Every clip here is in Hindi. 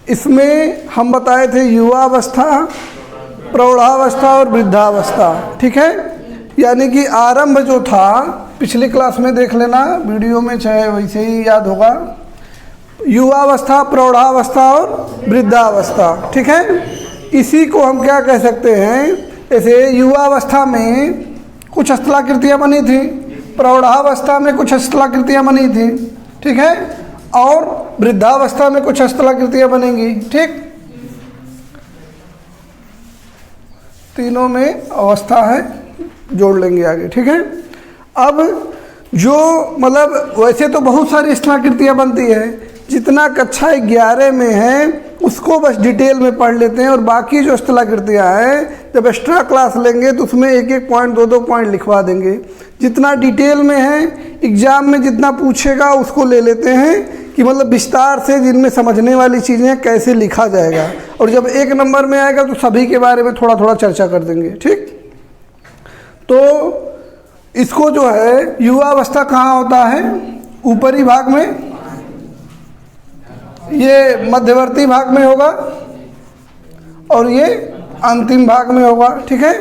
इसमें हम बताए थे युवावस्था, प्रौढ़ावस्था और वृद्धावस्था, ठीक है। यानी कि आरंभ जो था पिछली क्लास में देख लेना, वीडियो में चाहे वैसे ही याद होगा, युवावस्था, प्रौढ़ावस्था और वृद्धावस्था, ठीक है। इसी को हम क्या कह सकते हैं, जैसे युवावस्था में कुछ स्थलाकृतियाँ बनी थी, प्रौढ़ावस्था में कुछ स्थलाकृतियाँ बनी थी, ठीक है, और वृद्धावस्था में कुछ स्थलाकृतियाँ बनेंगी, ठीक। तीनों में अवस्था है, जोड़ लेंगे आगे, ठीक है। अब जो मतलब वैसे तो बहुत सारी स्थलाकृतियाँ बनती है, जितना कक्षा 11 में है उसको बस डिटेल में पढ़ लेते हैं, और बाकी जो स्थलाकृतियाँ हैं जब एक्स्ट्रा क्लास लेंगे तो उसमें एक एक पॉइंट, दो दो पॉइंट लिखवा देंगे। जितना डिटेल में है एग्जाम में जितना पूछेगा उसको ले लेते हैं कि मतलब विस्तार से जिनमें समझने वाली चीज़ें कैसे लिखा जाएगा, और जब 1 नंबर में आएगा तो सभी के बारे में थोड़ा थोड़ा चर्चा कर देंगे, ठीक। तो इसको जो है युवावस्था कहाँ होता है, ऊपरी भाग में, ये मध्यवर्ती भाग में होगा और ये अंतिम भाग में होगा, ठीक है,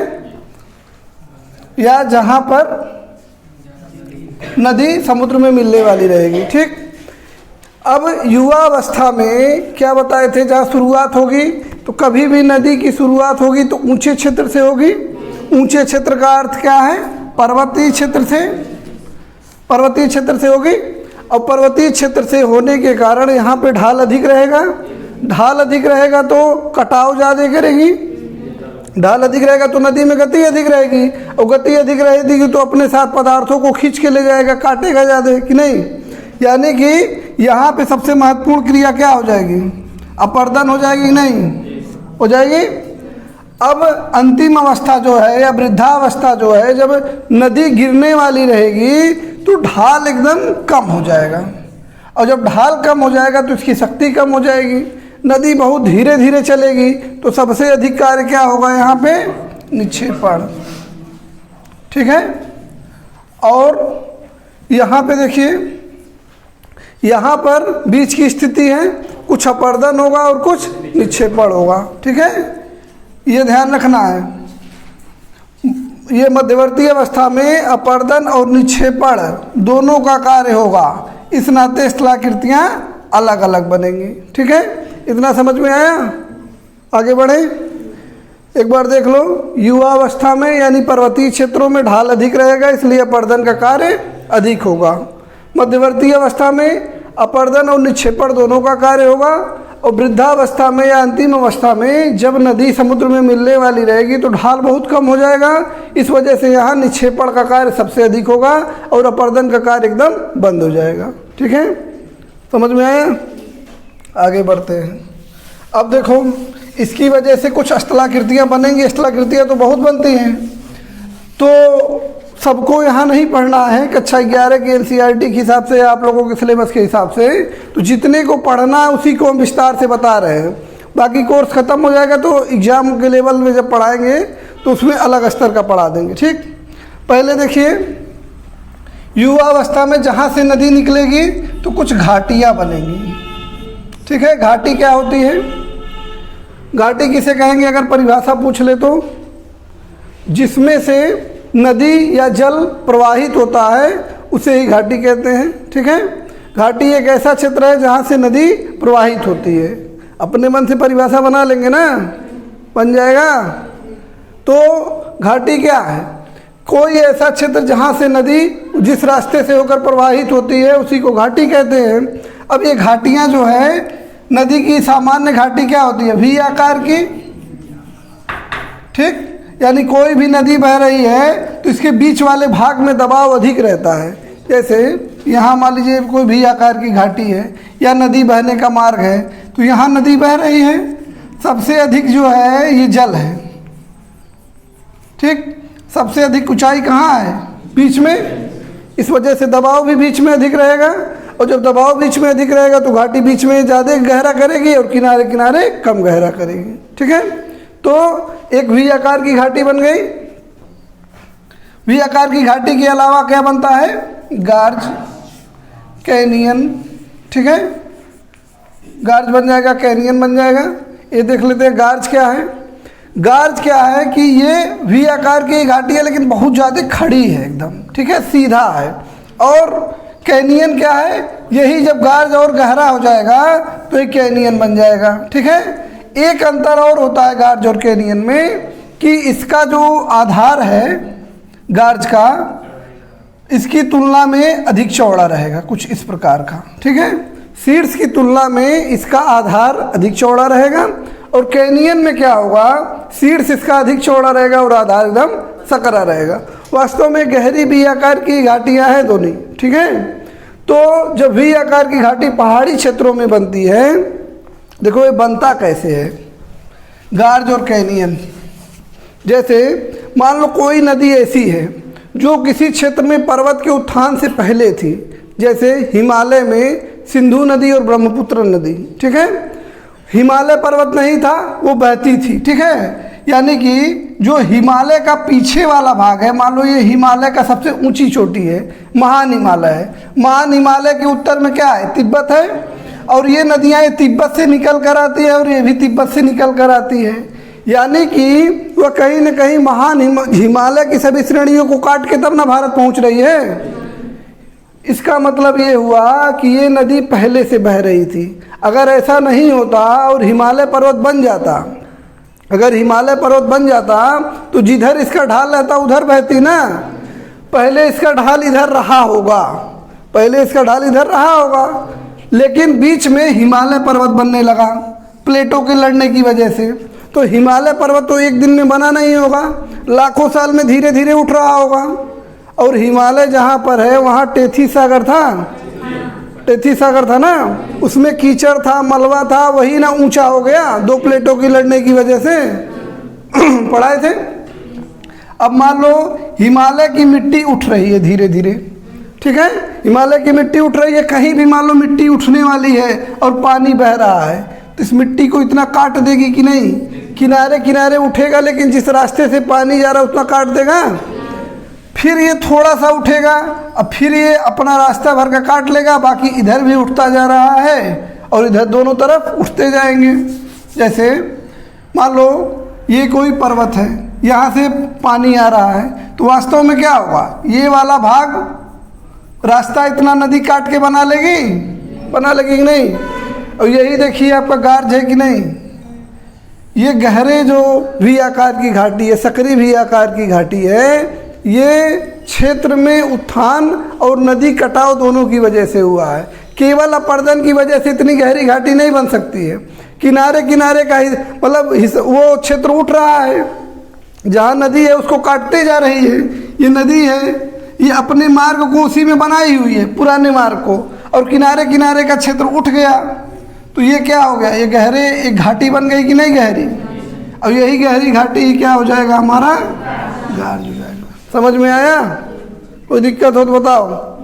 या जहाँ पर नदी समुद्र में मिलने वाली रहेगी, ठीक। अब युवावस्था में क्या बताए थे, जहाँ शुरुआत होगी तो कभी भी नदी की शुरुआत होगी तो ऊंचे क्षेत्र से होगी। ऊंचे क्षेत्र का अर्थ क्या है, पर्वतीय क्षेत्र से, पर्वतीय क्षेत्र से होगी। और पर्वतीय क्षेत्र से होने के कारण यहाँ पे ढाल अधिक रहेगा, ढाल अधिक रहेगा तो कटाव ज़्यादा करेगी, ढाल अधिक रहेगा तो नदी में गति अधिक रहेगी, और गति अधिक रहेगी तो अपने साथ पदार्थों को खींच के ले जाएगा, काटेगा ज़्यादा, कि नहीं। यानी कि यहाँ पे सबसे महत्वपूर्ण क्रिया क्या हो जाएगी, अपर्दन हो जाएगी, नहीं हो जाएगी। अब अंतिम अवस्था जो है या वृद्धावस्था जो है, जब नदी गिरने वाली रहेगी तो ढाल एकदम कम हो जाएगा, और जब ढाल कम हो जाएगा तो इसकी शक्ति कम हो जाएगी, नदी बहुत धीरे धीरे चलेगी, तो सबसे अधिक कार्य क्या होगा यहाँ पे, निक्षेपण, ठीक है। और यहाँ पे देखिए, यहाँ पर बीच की स्थिति है, कुछ अपर्दन होगा और कुछ निक्षेपण होगा, ठीक है, ये ध्यान रखना है। ये मध्यवर्ती अवस्था में अपर्दन और निक्षेपण दोनों का कार्य होगा, इस नाते स्थलाकृतियाँ अलग अलग बनेंगी, ठीक है। इतना समझ में आया, आगे बढ़े। एक बार देख लो, युवावस्था में यानी पर्वतीय क्षेत्रों में ढाल अधिक रहेगा, इसलिए अपर्दन का कार्य अधिक होगा। मध्यवर्ती अवस्था में अपर्दन और निक्षेपण दोनों का कार्य होगा, और वृद्धावस्था में या अंतिम अवस्था में जब नदी समुद्र में मिलने वाली रहेगी तो ढाल बहुत कम हो जाएगा, इस वजह से यहाँ निक्षेपण का कार्य सबसे अधिक होगा और अपर्दन का कार्य एकदम बंद हो जाएगा, ठीक है। समझ में आया, आगे बढ़ते हैं। अब देखो, इसकी वजह से कुछ स्थलाकृतियाँ बनेंगी, स्थलाकृतियाँ तो बहुत बनती हैं, तो सबको यहाँ नहीं पढ़ना है। कक्षा 11 के NCERT के हिसाब से, आप लोगों के सिलेबस के हिसाब से, तो जितने को पढ़ना है उसी को हम विस्तार से बता रहे हैं। बाकी कोर्स ख़त्म हो जाएगा तो एग्ज़ाम के लेवल में जब पढ़ाएंगे तो उसमें अलग स्तर का पढ़ा देंगे, ठीक। पहले देखिए, युवावस्था में जहाँ से नदी निकलेगी तो कुछ घाटियाँ बनेंगी, ठीक है। घाटी क्या होती है, घाटी किसे कहेंगे अगर परिभाषा पूछ ले तो, जिसमें से नदी या जल प्रवाहित होता है उसे ही घाटी कहते हैं, ठीक है। घाटी एक ऐसा क्षेत्र है जहाँ से नदी प्रवाहित होती है। अपने मन से परिभाषा बना लेंगे ना, बन जाएगा। तो घाटी क्या है, कोई ऐसा क्षेत्र जहाँ से नदी जिस रास्ते से होकर प्रवाहित होती है उसी को घाटी कहते हैं। अब ये घाटियाँ जो है, नदी की सामान्य घाटी क्या होती है, वी आकार की, ठीक। यानी कोई भी नदी बह रही है तो इसके बीच वाले भाग में दबाव अधिक रहता है। जैसे यहाँ मान लीजिए कोई भी आकार की घाटी है या नदी बहने का मार्ग है, तो यहाँ नदी बह रही है, सबसे अधिक जो है ये जल है, ठीक। सबसे अधिक ऊंचाई कहाँ है, बीच में, इस वजह से दबाव भी बीच में अधिक रहेगा, और जब दबाव बीच में अधिक रहेगा तो घाटी बीच में ज़्यादा गहरा करेगी और किनारे किनारे कम गहरा करेगी, ठीक है। तो एक वी आकार की घाटी बन गई। वी आकार की घाटी के अलावा क्या बनता है, गार्ज, कैनियन, ठीक है। गार्ज बन जाएगा, कैनियन बन जाएगा। ये देख लेते हैं गार्ज क्या है। गार्ज क्या है कि ये वी आकार की घाटी है लेकिन बहुत ज़्यादा खड़ी है एकदम, ठीक है, सीधा है। और कैनियन क्या है, यही जब गार्ज और गहरा हो जाएगा तो ये कैनियन बन जाएगा, ठीक है। एक अंतर और होता है गार्ज और कैनियन में कि इसका जो आधार है गार्ज का, इसकी तुलना में अधिक चौड़ा रहेगा, कुछ इस प्रकार का, ठीक है। शीर्ष की तुलना में इसका आधार अधिक चौड़ा रहेगा। और कैनियन में क्या होगा, शीर्ष इसका अधिक चौड़ा रहेगा और आधार एकदम सकरा रहेगा। वास्तव में गहरी वी आकार की घाटियाँ हैं दोनों, ठीक है। तो जब वी आकार की घाटी पहाड़ी क्षेत्रों में बनती है, देखो ये बनता कैसे है, गार्ज और कैनियन। जैसे मान लो कोई नदी ऐसी है जो किसी क्षेत्र में पर्वत के उत्थान से पहले थी, जैसे हिमालय में सिंधु नदी और ब्रह्मपुत्र नदी, ठीक है। हिमालय पर्वत नहीं था, वो बहती थी, ठीक है। यानी कि जो हिमालय का पीछे वाला भाग है, मान लो ये हिमालय का सबसे ऊंची चोटी है, महान हिमालय है। महान हिमालय के उत्तर में क्या है, तिब्बत है। और ये नदियाँ ये तिब्बत से निकल कर आती है और ये भी तिब्बत से निकल कर आती है। यानी कि वह कहीं न कहीं महान हिमालय की सभी श्रेणियों को काट के तब ना भारत पहुंच रही है। इसका मतलब ये हुआ कि ये नदी पहले से बह रही थी। अगर ऐसा नहीं होता और हिमालय पर्वत बन जाता, अगर हिमालय पर्वत बन जाता तो जिधर इसका ढाल रहता उधर बहती ना। पहले इसका ढाल इधर रहा होगा, पहले इसका ढाल इधर रहा होगा, लेकिन बीच में हिमालय पर्वत बनने लगा प्लेटों के लड़ने की वजह से। तो हिमालय पर्वत तो एक दिन में बना नहीं होगा, लाखों साल में धीरे धीरे उठ रहा होगा। और हिमालय जहाँ पर है वहाँ टेथी सागर था, टेथी सागर था ना, उसमें कीचड़ था, मलबा था, वही ना ऊंचा हो गया दो प्लेटों की लड़ने की वजह से। पढ़ाए थे। अब मान लो हिमालय की मिट्टी उठ रही है धीरे धीरे, ठीक है, हिमालय की मिट्टी उठ रही है, कहीं भी मान लो मिट्टी उठने वाली है और पानी बह रहा है, तो इस मिट्टी को इतना काट देगी कि नहीं, किनारे किनारे उठेगा, लेकिन जिस रास्ते से पानी जा रहा है उतना काट देगा। फिर ये थोड़ा सा उठेगा, अब फिर ये अपना रास्ता भर का काट लेगा, बाकी इधर भी उठता जा रहा है और इधर दोनों तरफ उठते जाएंगे। जैसे मान लो ये कोई पर्वत है, यहाँ से पानी आ रहा है, तो वास्तव में क्या होगा, ये वाला भाग रास्ता इतना नदी काट के बना लेगी कि नहीं। और यही देखिए आपका गार्ज है कि नहीं, ये गहरे जो वी आकार की घाटी है, सकरी वी आकार की घाटी है, ये क्षेत्र में उत्थान और नदी कटाव दोनों की वजह से हुआ है। केवल अपर्दन की वजह से इतनी गहरी घाटी नहीं बन सकती है। किनारे किनारे का मतलब वो क्षेत्र उठ रहा है, जहाँ नदी है उसको काटते जा रही है। ये नदी है, ये अपने मार्ग को उसी में बनाई हुई है, पुराने मार्ग को, और किनारे किनारे का क्षेत्र उठ गया, तो ये क्या हो गया, ये गहरे एक घाटी बन गई कि नहीं गहरी। और यही गहरी घाटी क्या हो जाएगा, हमारा गार्ज हो जाएगा। समझ में आया, कोई दिक्कत हो तो बताओ।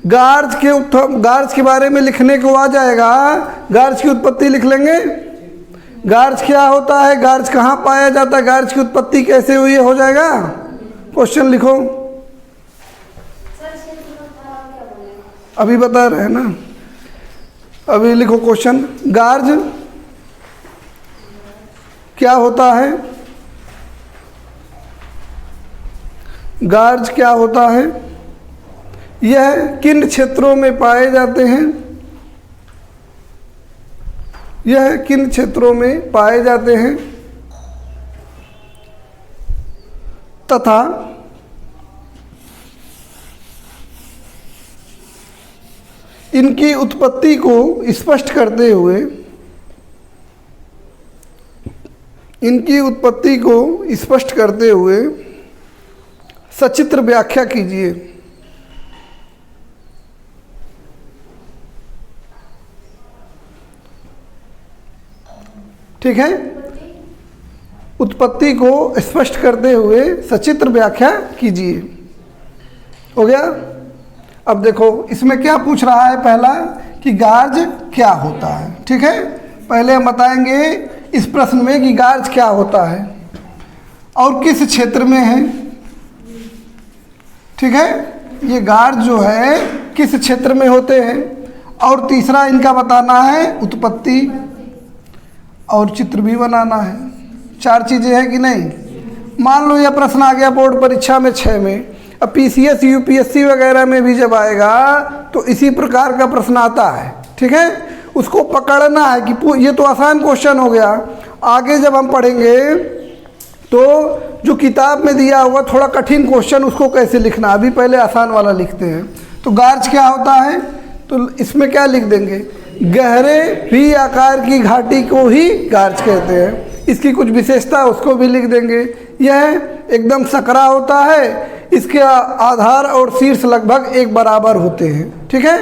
गार्ज के बारे में लिखने को आ जाएगा, गार्ज की उत्पत्ति लिख लेंगे। गार्ज क्या होता है, गार्ज कहाँ पाया जाता है, गार्ज की उत्पत्ति कैसे हुई है, हो जाएगा। क्वेश्चन लिखो, अभी बता रहे हैं ना, अभी लिखो क्वेश्चन। गार्ज क्या होता है, गार्ज क्या होता है, यह किन क्षेत्रों में पाए जाते हैं, यह किन क्षेत्रों में पाए जाते हैं, तथा इनकी उत्पत्ति को स्पष्ट करते हुए, इनकी उत्पत्ति को स्पष्ट करते हुए सचित्र व्याख्या कीजिए। ठीक है, उत्पत्ति को स्पष्ट करते हुए सचित्र व्याख्या कीजिए। हो गया। अब देखो इसमें क्या पूछ रहा है, पहला कि गार्ज क्या होता है। ठीक है, पहले हम बताएंगे इस प्रश्न में कि गार्ज क्या होता है और किस क्षेत्र में है। ठीक है, ये गार्ज जो है किस क्षेत्र में होते हैं और तीसरा इनका बताना है उत्पत्ति, और चित्र भी बनाना है। 4 चीज़ें हैं कि नहीं। मान लो यह प्रश्न आ गया बोर्ड परीक्षा में 6 में, अब पीसीएस यूपीएससी वगैरह में भी जब आएगा तो इसी प्रकार का प्रश्न आता है, ठीक है। उसको पकड़ना है कि ये तो आसान क्वेश्चन हो गया, आगे जब हम पढ़ेंगे तो जो किताब में दिया हुआ थोड़ा कठिन क्वेश्चन उसको कैसे लिखना, अभी पहले आसान वाला लिखते हैं। तो गार्ज क्या होता है, तो इसमें क्या लिख देंगे, गहरे वी आकार की घाटी को ही गार्ज कहते हैं। इसकी कुछ विशेषता उसको भी लिख देंगे। यह एकदम सकरा होता है, इसके आधार और शीर्ष लगभग एक बराबर होते हैं, ठीक है,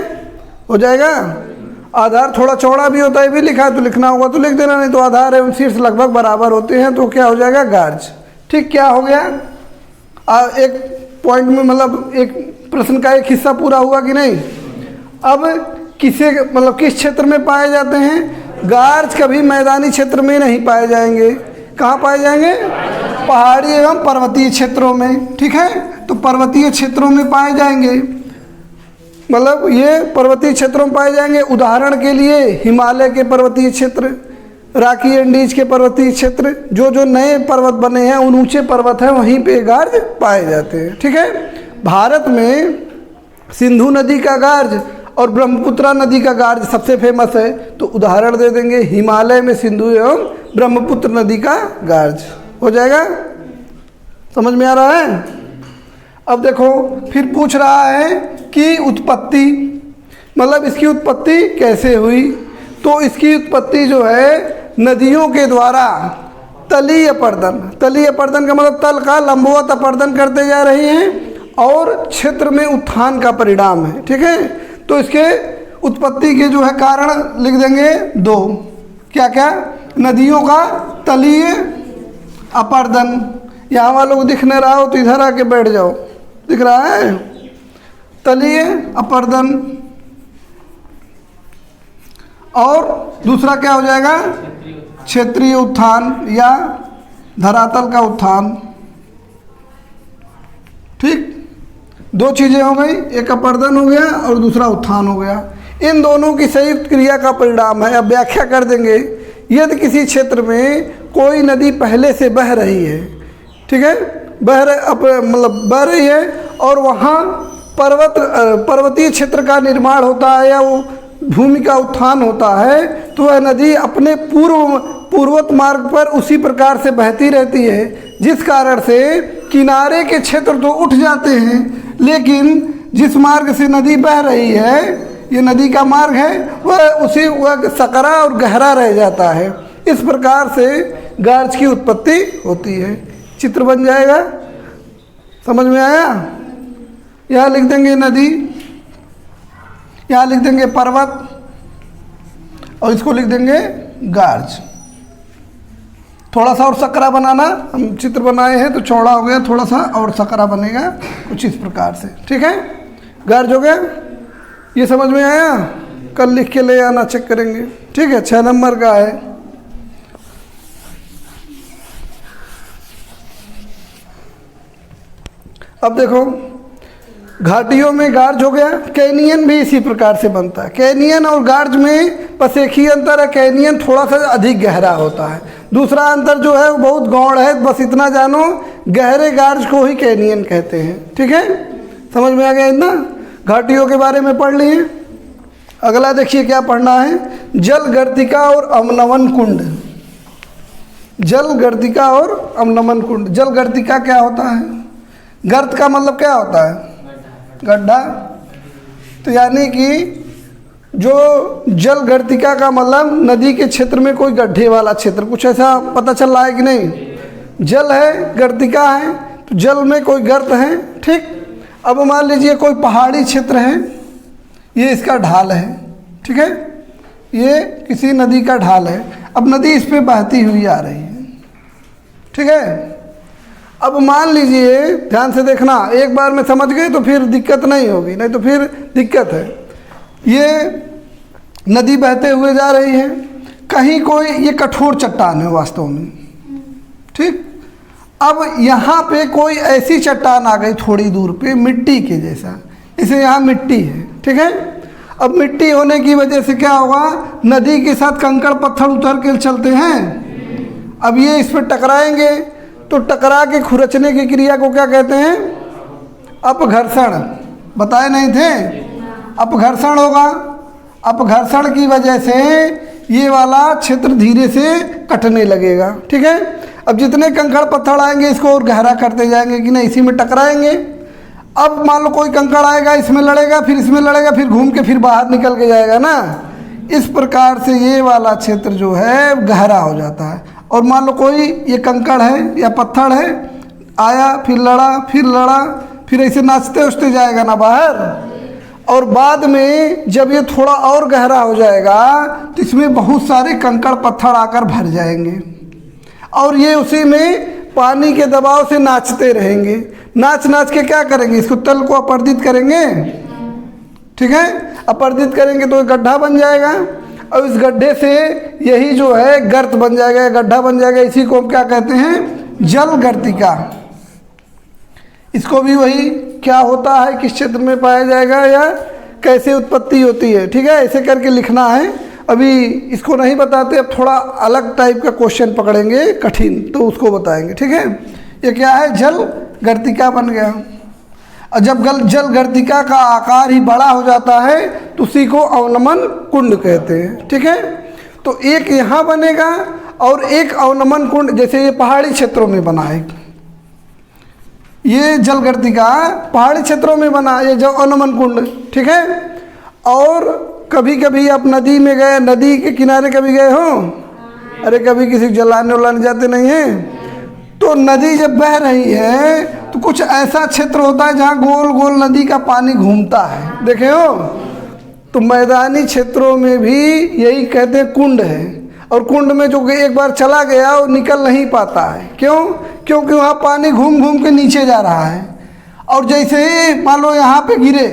हो जाएगा। आधार थोड़ा चौड़ा भी होता है, भी लिखा है तो लिखना होगा तो लिख देना, नहीं तो आधार एवं शीर्ष लगभग बराबर होते हैं तो क्या हो जाएगा, गार्ज। ठीक, क्या हो गया, एक पॉइंट में मतलब एक प्रश्न का एक हिस्सा पूरा हुआ कि नहीं। अब किसे मतलब किस क्षेत्र में पाए जाते हैं, गार्ज कभी मैदानी क्षेत्र में नहीं पाए जाएंगे। कहाँ पाए जाएंगे, पहाड़ी एवं पर्वतीय क्षेत्रों में, ठीक है। तो पर्वतीय क्षेत्रों में पाए जाएंगे, मतलब ये पर्वतीय क्षेत्रों में पाए जाएंगे। उदाहरण के लिए हिमालय के पर्वतीय क्षेत्र, रॉकी एंडीज के पर्वतीय क्षेत्र, जो जो नए पर्वत बने हैं उन ऊंचे पर्वत हैं वहीं पे गार्ज पाए जाते हैं, ठीक है। भारत में सिंधु नदी का गार्ज और ब्रह्मपुत्रा नदी का गार्ज सबसे फेमस है, तो उदाहरण दे देंगे हिमालय में सिंधु एवं ब्रह्मपुत्र नदी का गार्ज, हो जाएगा। समझ में आ रहा है। अब देखो फिर पूछ रहा है कि उत्पत्ति, मतलब इसकी उत्पत्ति कैसे हुई। तो इसकी उत्पत्ति जो है नदियों के द्वारा तलीय अपर्दन, तलीय अपर्दन का मतलब तल का लंबवत अपर्दन करते जा रही हैं और क्षेत्र में उत्थान का परिणाम है, ठीक है। तो इसके उत्पत्ति के जो है कारण लिख देंगे 2, क्या क्या, नदियों का तलीय अपर्दन। यहाँ वालों को दिख नहीं रहा हो तो इधर आके बैठ जाओ, दिख रहा है, तलीय अपर्दन। और दूसरा क्या हो जाएगा, क्षेत्रीय उत्थान या धरातल का उत्थान, ठीक। 2 चीज़ें हो गई, एक अपर्दन हो गया और दूसरा उत्थान हो गया। इन दोनों की संयुक्त क्रिया का परिणाम है। अब व्याख्या कर देंगे, यदि किसी क्षेत्र में कोई नदी पहले से बह रही है, ठीक है, मतलब बह रही है और वहाँ पर्वतीय क्षेत्र का निर्माण होता है या वो भूमि का उत्थान होता है, तो वह नदी अपने पूर्वोत्तर मार्ग पर उसी प्रकार से बहती रहती है, जिस कारण से किनारे के क्षेत्र तो उठ जाते हैं, लेकिन जिस मार्ग से नदी बह रही है, ये नदी का मार्ग है, वह सकरा और गहरा रह जाता है। इस प्रकार से गार्ज की उत्पत्ति होती है। चित्र बन जाएगा, समझ में आया। यहाँ लिख देंगे नदी, यहाँ लिख देंगे पर्वत और इसको लिख देंगे गार्ज। थोड़ा सा और सकरा बनाना, हम चित्र बनाए हैं तो चौड़ा हो गया, थोड़ा सा और सकरा बनेगा कुछ इस प्रकार से, ठीक है। गार्ज हो गया, ये समझ में आया। कल लिख के ले आना, चेक करेंगे, ठीक है। 6 नंबर का है। अब देखो घाटियों में गार्ज हो गया, कैनियन भी इसी प्रकार से बनता है। कैनियन और गार्ज में बस एक ही अंतर है, कैनियन थोड़ा सा अधिक गहरा होता है। दूसरा अंतर जो है वो बहुत गौड़ है, बस इतना जानो, गहरे गार्ज को ही कैनियन कहते हैं, ठीक है। समझ में आ गया इतना, घाटियों के बारे में पढ़ लिए। अगला देखिए क्या पढ़ना है, जल गर्तिका और अवनमन कुंड। जल गर्तिका और अवनमन कुंड। जल गर्तिका क्या होता है, गर्त का मतलब क्या होता है, गड्ढा। तो यानी कि जो जल गर्तिका का मतलब नदी के क्षेत्र में कोई गड्ढे वाला क्षेत्र, कुछ ऐसा पता चल रहा है कि नहीं। जल है, गर्तिका है, तो जल में कोई गर्त है, ठीक। अब मान लीजिए कोई पहाड़ी क्षेत्र है, ये इसका ढाल है, ठीक है, ये किसी नदी का ढाल है। अब नदी इस पे बहती हुई आ रही है, ठीक है। अब मान लीजिए, ध्यान से देखना, एक बार में समझ गए तो फिर दिक्कत नहीं होगी, नहीं तो फिर दिक्कत है। ये नदी बहते हुए जा रही है, कहीं कोई ये कठोर चट्टान है वास्तव में, ठीक। अब यहाँ पे कोई ऐसी चट्टान आ गई थोड़ी दूर पे, मिट्टी के जैसा, इसे यहाँ मिट्टी है, ठीक है। अब मिट्टी होने की वजह से क्या होगा, नदी के साथ कंकड़ पत्थर उतर के चलते हैं। अब ये इस पर टकराएंगे तो टकरा के खुरचने की क्रिया को क्या कहते हैं, अपघर्षण। बताए नहीं थे, अपघर्षण होगा। अपघर्षण की वजह से ये वाला क्षेत्र धीरे से कटने लगेगा। ठीक है, अब जितने कंकड़ पत्थर आएंगे इसको और गहरा करते जाएंगे कि नहीं, इसी में टकराएंगे। अब मान लो कोई कंकड़ आएगा, इसमें लड़ेगा, फिर इसमें लड़ेगा, फिर घूम के फिर बाहर निकल के जाएगा ना। इस प्रकार से ये वाला क्षेत्र जो है गहरा हो जाता है। और मान लो कोई ये कंकड़ है या पत्थर है, आया फिर लड़ा, फिर ऐसे नाचते उचते जाएगा ना बाहर। और बाद में जब ये थोड़ा और गहरा हो जाएगा तो इसमें बहुत सारे कंकड़ पत्थर आकर भर जाएंगे और ये उसी में पानी के दबाव से नाचते रहेंगे। नाच के क्या करेंगे, इसको तल को अपर्दित करेंगे। ठीक है, अपर्दित करेंगे तो एक गड्ढा बन जाएगा और इस गड्ढे से यही जो है गर्त बन जाएगा, गड्ढा बन जाएगा। इसी को हम क्या कहते हैं, जल गर्तिका। इसको भी वही क्या होता है, किस क्षेत्र में पाया जाएगा या कैसे उत्पत्ति होती है। ठीक है, ऐसे करके लिखना है। अभी इसको नहीं बताते, अब थोड़ा अलग टाइप का क्वेश्चन पकड़ेंगे कठिन, तो उसको बताएंगे। ठीक है, ये क्या है, जल गर्तिका बन गया। और जब जल गर्तिका का आकार ही बड़ा हो जाता है तो उसी को अवनमन कुंड कहते हैं। ठीक है, तो एक यहाँ बनेगा और एक अवनमन कुंड, जैसे ये पहाड़ी क्षेत्रों में बना है, ये जल गर्तिका पहाड़ी क्षेत्रों में बना, ये जो अवनमन कुंड। ठीक है, और कभी कभी आप नदी में गए, नदी के किनारे कभी गए हो, अरे कभी किसी जलाने उलाने जाते नहीं हैं, तो नदी जब बह रही है तो कुछ ऐसा क्षेत्र होता है जहाँ गोल गोल नदी का पानी घूमता है, देखे हो। तो मैदानी क्षेत्रों में भी यही कहते हैं कुंड है। और कुंड में जो एक बार चला गया वो निकल नहीं पाता है, क्यों, क्योंकि वहाँ पानी घूम घूम के नीचे जा रहा है। और जैसे ही मान लो यहाँ पे गिरे,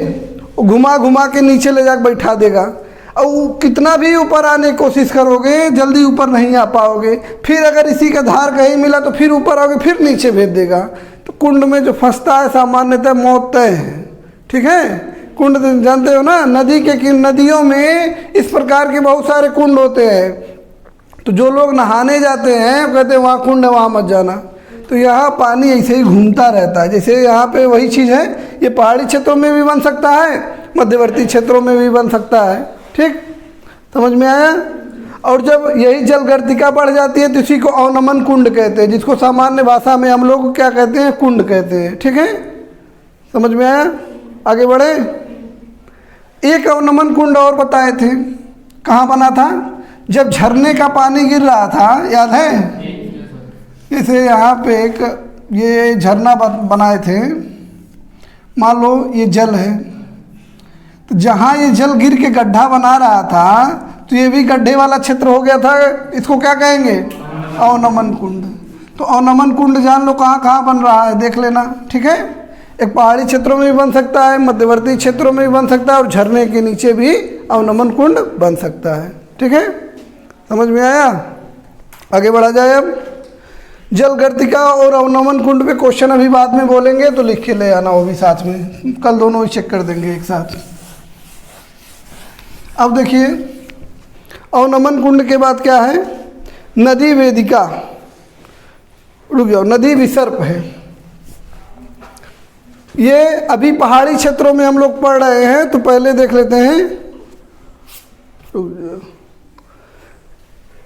वो घुमा घुमा के नीचे ले जाकर बैठा देगा। और वो कितना भी ऊपर आने की कोशिश करोगे जल्दी ऊपर नहीं आ पाओगे। फिर अगर इसी का धार कहीं मिला तो फिर ऊपर आओगे, फिर नीचे भेज देगा। तो कुंड में जो फंसता है सामान्यतः मौत तय है। ठीक है, कुंड जानते हो ना, नदियों में इस प्रकार के बहुत सारे कुंड होते हैं। तो जो लोग नहाने जाते हैं कहते हैं वहाँ कुंड है, वहाँ मत जाना। तो यहाँ पानी ऐसे ही घूमता रहता है। जैसे यहाँ पे वही चीज़ है, ये पहाड़ी क्षेत्रों में भी बन सकता है, मध्यवर्ती क्षेत्रों में भी बन सकता है। ठीक, समझ में आया। और जब यही जल गर्तिका बढ़ जाती है तो इसी को अवनमन कुंड कहते हैं, जिसको सामान्य भाषा में हम लोग क्या कहते हैं, कुंड कहते हैं। ठीक है, समझ में आया। आगे बढ़े, एक अवनमन कुंड और बताए थे, कहाँ बना था, जब झरने का पानी गिर रहा था, याद है। जैसे यहाँ पे एक ये झरना बनाए थे, मान लो ये जल है, तो जहाँ ये जल गिर के गड्ढा बना रहा था तो ये भी गड्ढे वाला क्षेत्र हो गया था। इसको क्या कहेंगे, अवनमन कुंड। तो अवनमन कुंड जान लो कहाँ कहाँ बन रहा है, देख लेना। ठीक है, एक पहाड़ी क्षेत्रों में भी बन सकता है, मध्यवर्ती क्षेत्रों में भी बन सकता है, और झरने के नीचे भी अवनमन कुंड बन सकता है। ठीक है, समझ में आया। आगे बढ़ा जाए। अब जल गर्तिका और अवनमन कुंड पे क्वेश्चन अभी बाद में बोलेंगे, तो लिख के ले आना वो भी साथ में, कल दोनों ही चेक कर देंगे एक साथ। अब देखिए, अवनमन कुंड के बाद क्या है, नदी वेदिका। रुक जाओ, नदी विसर्प है। ये अभी पहाड़ी क्षेत्रों में हम लोग पढ़ रहे हैं, तो पहले देख लेते हैं।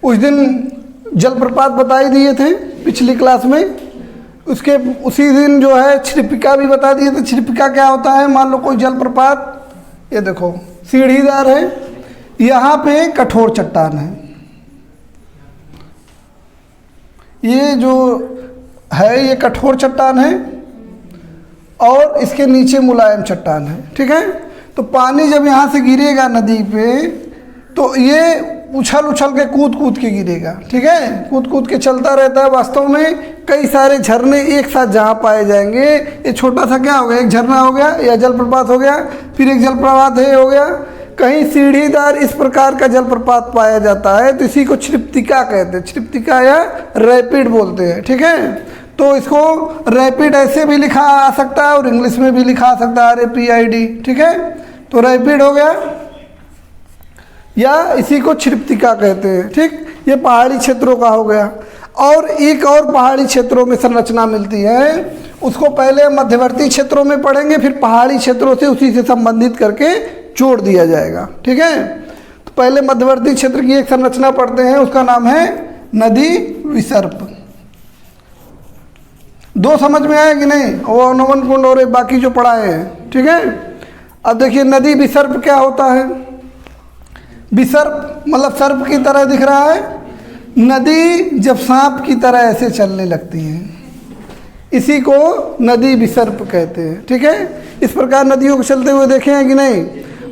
उस दिन जलप्रपात बताई दिए थे पिछली क्लास में, उसके उसी दिन जो है क्षिप्रिका भी बता दिए थे। क्षिप्रिका क्या होता है, मान लो कोई जलप्रपात, ये देखो सीढ़ीदार है, यहाँ पे कठोर चट्टान है, ये जो है ये कठोर चट्टान है और इसके नीचे मुलायम चट्टान है। ठीक है, तो पानी जब यहाँ से गिरेगा नदी पे तो ये उछल उछल के कूद के गिरेगा। ठीक है, कूद के चलता रहता है। वास्तव में कई सारे झरने एक साथ जहाँ पाए जाएंगे, ये छोटा सा क्या हो गया, एक झरना हो गया या जलप्रपात हो गया, फिर एक जलप्रपात है हो गया, कहीं सीढ़ीदार इस प्रकार का जलप्रपात पाया जाता है, तो इसी को क्षिप्तिका कहते हैं। क्षिप्तिका या रैपिड बोलते हैं। ठीक है, तो इसको रैपिड ऐसे भी लिखा आ सकता है और इंग्लिश में भी लिखा आ सकता है, RAPID। ठीक है, तो रैपिड हो गया। या इसी को क्षिप्तिका कहते हैं। ठीक, ये पहाड़ी क्षेत्रों का हो गया। और एक और पहाड़ी क्षेत्रों में संरचना मिलती है, उसको पहले मध्यवर्ती क्षेत्रों में पढ़ेंगे, फिर पहाड़ी क्षेत्रों से उसी से संबंधित करके जोड़ दिया जाएगा। ठीक है, तो पहले मध्यवर्ती क्षेत्र की एक संरचना पढ़ते हैं, उसका नाम है नदी विसर्प। दो समझ में आया कि नहीं? वो नवन कुंड और बाकी जो पढ़ाए हैं। ठीक है, अब देखिए नदी विसर्प क्या होता है। विसर्प मतलब सर्प की तरह दिख रहा है। नदी जब सांप की तरह ऐसे चलने लगती है, इसी को नदी विसर्प कहते हैं। ठीक है, इस प्रकार नदियों को चलते हुए देखे हैं कि नहीं?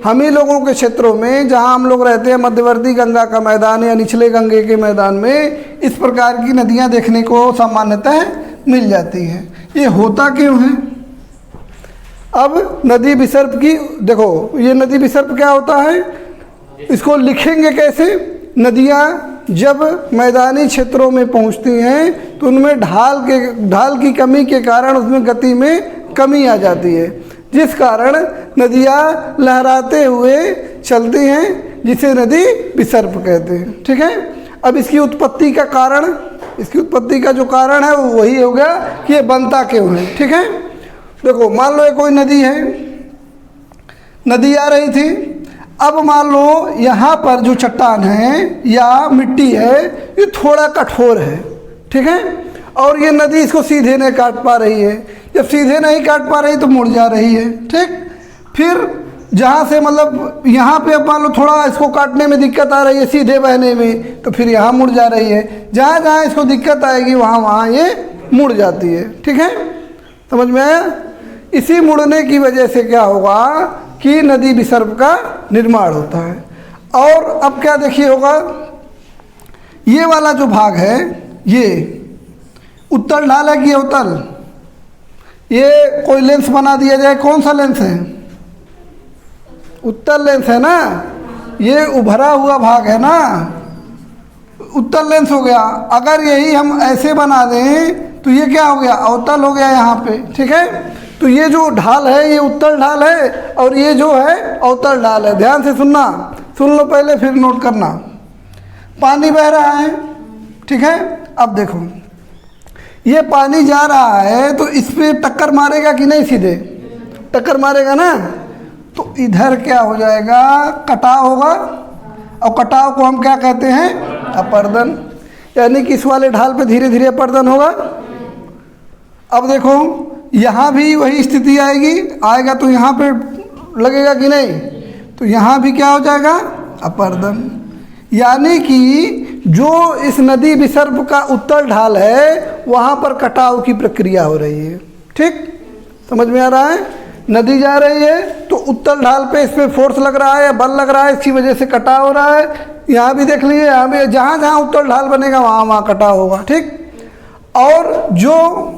हम ही लोगों के क्षेत्रों में जहाँ हम लोग रहते हैं, मध्यवर्ती गंगा का मैदान या निचले गंगे के मैदान में इस प्रकार की नदियाँ देखने को सामान्यतः मिल जाती हैं। ये होता क्यों है? अब नदी विसर्प की देखो, ये नदी विसर्प क्या होता है, इसको लिखेंगे कैसे? नदियाँ जब मैदानी क्षेत्रों में पहुंचती हैं तो उनमें ढाल की कमी के कारण उसमें गति में कमी आ जाती है, जिस कारण नदियाँ लहराते हुए चलती हैं, जिसे नदी विसर्प कहते हैं। ठीक है, अब इसकी उत्पत्ति का कारण, इसकी उत्पत्ति का जो कारण है वो वही हो गया कि ये बनता क्यों है। ठीक है, देखो मान लो ये कोई नदी है, नदी आ रही थी। अब मान लो यहाँ पर जो चट्टान है या मिट्टी है ये थोड़ा कठोर है। ठीक है, और ये नदी इसको सीधे नहीं काट पा रही है। जब सीधे नहीं काट पा रही तो मुड़ जा रही है। ठीक, फिर जहाँ से मतलब यहाँ पे अब मान लो थोड़ा इसको काटने में दिक्कत आ रही है सीधे बहने में, तो फिर यहाँ मुड़ जा रही है। जहाँ जहाँ इसको दिक्कत आएगी वहाँ ये मुड़ जाती है। ठीक है, समझ में आया? इसी मुड़ने की वजह से क्या होगा कि नदी विसर्प का निर्माण होता है। और अब क्या देखिए होगा, ये वाला जो भाग है ये उत्तल ढाल है कि अवतल? ये कोई लेंस बना दिया जाए, कौन सा लेंस है? उत्तल लेंस है ना, ये उभरा हुआ भाग है ना, उत्तल लेंस हो गया। अगर यही हम ऐसे बना दें तो ये क्या हो गया? अवतल हो गया यहाँ पे। ठीक है, तो ये जो ढाल है ये उत्तल ढाल है और ये जो है अवतल ढाल है। ध्यान से सुनना, सुन लो पहले फिर नोट करना। पानी बह रहा है, ठीक है, अब देखो ये पानी जा रहा है तो इस पे टक्कर मारेगा कि नहीं? सीधे टक्कर मारेगा ना, तो इधर क्या हो जाएगा? कटाव होगा। और कटाव को हम क्या कहते हैं? अपर्दन। यानी कि इस वाले ढाल पे धीरे धीरे अपर्दन होगा। अब देखो यहाँ भी वही स्थिति आएगा तो यहाँ पे लगेगा कि नहीं? तो यहाँ भी क्या हो जाएगा? अपर्दन। यानी कि जो इस नदी विसर्प का उत्तल ढाल है वहाँ पर कटाव की प्रक्रिया हो रही है। ठीक, समझ में आ रहा है? नदी जा रही है तो उत्तल ढाल पे इस पर फोर्स लग रहा है या बल लग रहा है, इसकी वजह से कटाव हो रहा है। यहाँ भी देख लीजिए, यहाँ भी जहाँ जहाँ उत्तल ढाल बनेगा वहाँ वहाँ कटाव होगा। ठीक, और जो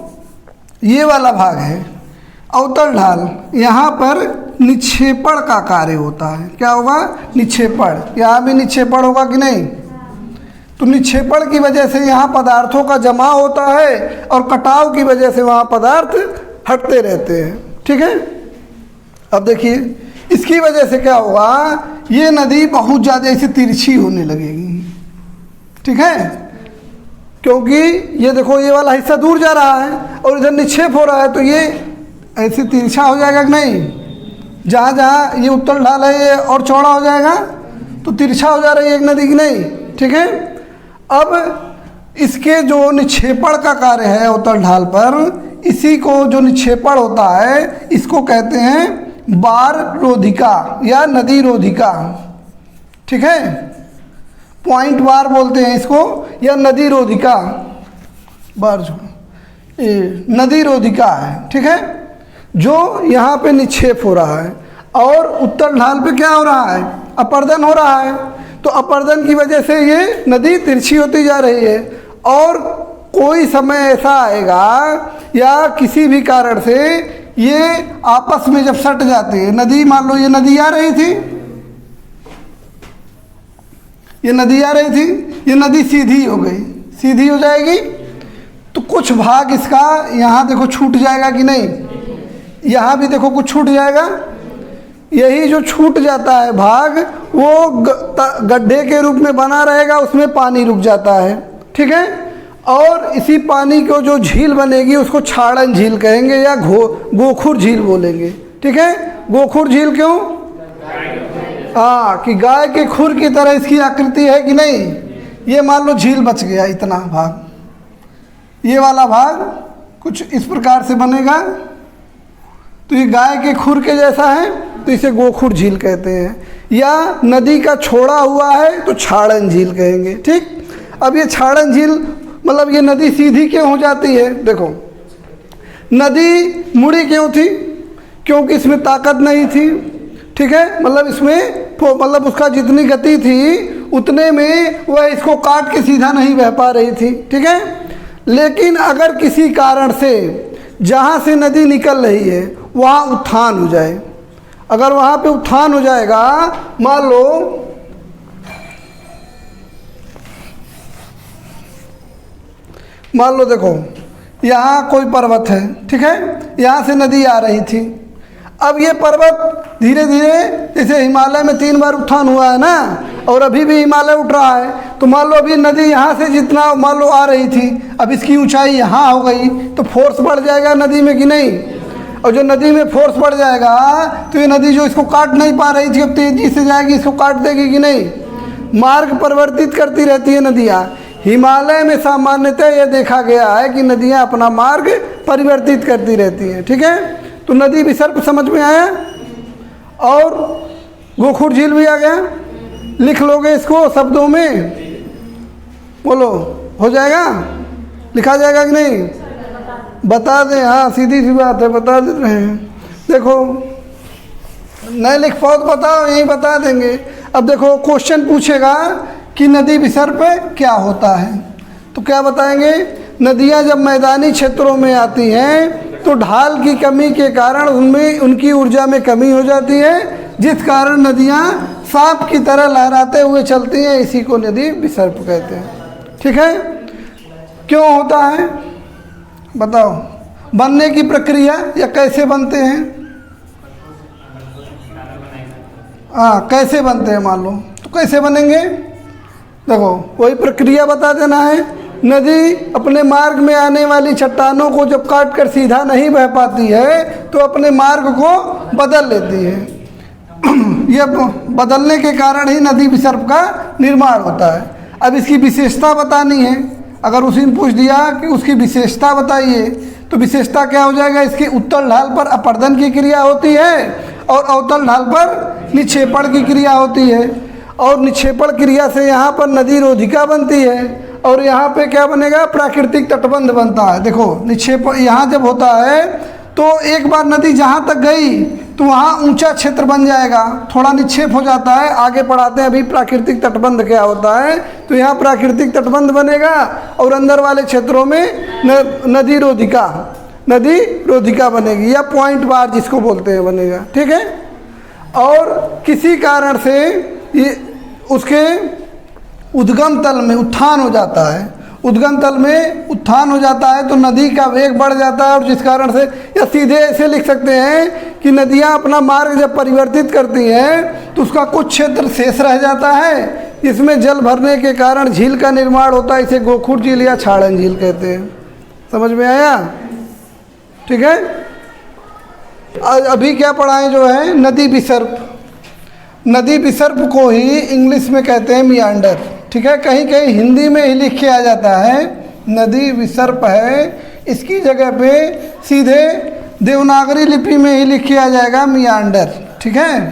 ये वाला भाग है अवतल ढाल, यहाँ पर निक्षेपण का कार्य होता है। क्या होगा? निक्षेपण। यहाँ भी निक्षेपण होगा कि नहीं? तो निक्षेपण की वजह से यहाँ पदार्थों का जमाव होता है और कटाव की वजह से वहाँ पदार्थ हटते रहते हैं। ठीक है, अब देखिए इसकी वजह से क्या होगा, ये नदी बहुत ज़्यादा ऐसे तिरछी होने लगेगी। ठीक है, क्योंकि ये देखो ये वाला हिस्सा दूर जा रहा है और इधर निक्षेप हो रहा है तो ये ऐसे तिरछा हो जाएगा कि नहीं? जहाँ जहाँ ये उत्तल ढाल है ये और चौड़ा हो जाएगा तो तिरछा हो जा रही है एक नदी की नहीं। ठीक है, अब इसके जो निक्षेपण का कार्य है उत्तल ढाल पर, इसी को जो निक्षेपण होता है इसको कहते हैं बार रोधिका या नदी रोधिका। ठीक है, पॉइंट बार बोलते हैं इसको या नदी रोधिका। बार जो नदी रोधिका है, ठीक है, जो यहाँ पे निक्षेप हो रहा है और उत्तल ढाल पे क्या हो रहा है? अपर्दन हो रहा है। तो अपर्दन की वजह से ये नदी तिरछी होती जा रही है और कोई समय ऐसा आएगा या किसी भी कारण से ये आपस में जब सट जाते हैं, नदी मान लो ये नदी आ रही थी, ये नदी आ रही थी, ये नदी सीधी हो गई, सीधी हो जाएगी तो कुछ भाग इसका यहाँ देखो छूट जाएगा कि नहीं? यहाँ भी देखो कुछ छूट जाएगा। यही जो छूट जाता है भाग वो गड्ढे के रूप में बना रहेगा, उसमें पानी रुक जाता है, ठीक है। और इसी पानी को जो झील बनेगी उसको छाड़न झील कहेंगे या गोखुर झील बोलेंगे, ठीक है। गोखुर झील क्यों? हाँ, कि गाय के खुर की तरह इसकी आकृति है कि नहीं। ये मान लो झील बच गया, इतना भाग, ये वाला भाग कुछ इस प्रकार से बनेगा, तो ये गाय के खुर के जैसा है, तो इसे गोखुर झील कहते हैं। या नदी का छोड़ा हुआ है तो छाड़न झील कहेंगे, ठीक। अब ये छाड़न झील मतलब ये नदी सीधी क्यों हो जाती है? देखो, नदी मुड़ी क्यों थी? क्योंकि इसमें ताकत नहीं थी, ठीक है। मतलब इसमें मतलब उसका जितनी गति थी उतने में वह इसको काट के सीधा नहीं बह पा रही थी, ठीक है। लेकिन अगर किसी कारण से जहाँ से नदी निकल रही है वहाँ उत्थान हो जाए, अगर वहाँ पे उत्थान हो जाएगा, मान लो देखो यहाँ कोई पर्वत है, ठीक है, यहाँ से नदी आ रही थी। अब ये पर्वत धीरे धीरे, जैसे हिमालय में 3 बार उत्थान हुआ है ना, और अभी भी हिमालय उठ रहा है, तो मान लो अभी नदी यहाँ से जितना मान लो आ रही थी, अब इसकी ऊंचाई यहाँ हो गई, तो फोर्स बढ़ जाएगा नदी में कि नहीं। और जो नदी में फोर्स बढ़ जाएगा तो ये नदी जो इसको काट नहीं पा रही थी अब तेजी से जाएगी, इसको काट देगी कि नहीं। मार्ग परिवर्तित करती रहती है नदियाँ। हिमालय में सामान्यतः यह देखा गया है कि नदियाँ अपना मार्ग परिवर्तित करती रहती हैं, ठीक है। तो नदी विसर्प समझ में आया, और गोखुर झील भी आ गया। लिख लोगे इसको शब्दों में, बोलो, हो जाएगा, लिखा जाएगा कि नहीं? बता दें, हाँ सीधी सी बात है, बता दे रहे हैं। देखो नहीं लिख पाओ तो बताओ, यही बता देंगे। अब देखो क्वेश्चन पूछेगा कि नदी विसर्प क्या होता है, तो क्या बताएंगे? नदियाँ जब मैदानी क्षेत्रों में आती हैं तो ढाल की कमी के कारण उनमें उनकी ऊर्जा में कमी हो जाती है, जिस कारण नदियाँ सांप की तरह लहराते हुए चलती हैं, इसी को नदी विसर्प कहते हैं, ठीक है। क्यों होता है बताओ? बनने की प्रक्रिया या कैसे बनते हैं? हाँ, कैसे बनते हैं मान लो, तो कैसे बनेंगे? देखो वही प्रक्रिया बता देना है। नदी अपने मार्ग में आने वाली चट्टानों को जब काट कर सीधा नहीं बह पाती है तो अपने मार्ग को बदल लेती है। यह बदलने के कारण ही नदी विसर्प का निर्माण होता है। अब इसकी विशेषता बतानी है, अगर उसी ने पूछ दिया कि उसकी विशेषता बताइए, तो विशेषता क्या हो जाएगा? इसकी उत्तल ढाल पर अपर्दन की क्रिया होती है और अवतल ढाल पर निक्षेपण की क्रिया होती है, और निक्षेपण क्रिया से यहाँ पर नदी रोधिका बनती है, और यहाँ पे क्या बनेगा? प्राकृतिक तटबंध बनता है। देखो निक्षेपण यहाँ जब होता है तो एक बार नदी जहाँ तक गई तो वहाँ ऊंचा क्षेत्र बन जाएगा, थोड़ा निक्षेप हो जाता है। आगे पढ़ाते हैं अभी प्राकृतिक तटबंध क्या होता है। तो यहाँ प्राकृतिक तटबंध बनेगा और अंदर वाले क्षेत्रों में नदी रोधिका बनेगी, या पॉइंट बार जिसको बोलते हैं बनेगा, ठीक है। और किसी कारण से ये उसके उद्गम तल में उत्थान हो जाता है, उद्गम तल में उत्थान हो जाता है तो नदी का वेग बढ़ जाता है, और जिस कारण से, या सीधे ऐसे लिख सकते हैं कि नदियाँ अपना मार्ग जब परिवर्तित करती हैं तो उसका कुछ क्षेत्र शेष रह जाता है, इसमें जल भरने के कारण झील का निर्माण होता है। इसे गोखुर झील या छाड़न झील कहते हैं। समझ में आया? ठीक है। अभी क्या पढ़ाएं जो है नदी विसर्प। नदी विसर्प को ही इंग्लिश में कहते हैं मियांडर, ठीक है। कहीं कहीं हिंदी में ही लिख के आ जाता है नदी विसर्प है, इसकी जगह पे सीधे देवनागरी लिपि में ही लिख के आ जाएगा मियांडर, ठीक है।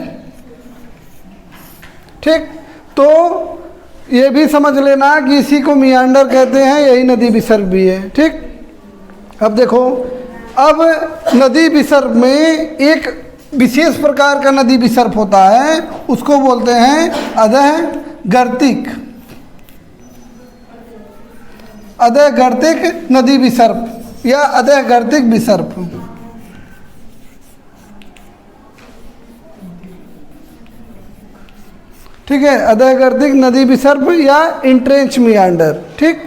ठीक, तो ये भी समझ लेना कि इसी को मियांडर कहते हैं, यही नदी विसर्प भी है, ठीक। अब देखो, अब नदी विसर्प में एक विशेष प्रकार का नदी विसर्प होता है, उसको बोलते हैं अधः गर्तिक, अधः गर्तिक नदी विसर्प या अधः गर्तिक विसर्प। ठीक है, अधः गर्तिक नदी विसर्प या इंट्रेंच मियांडर, ठीक।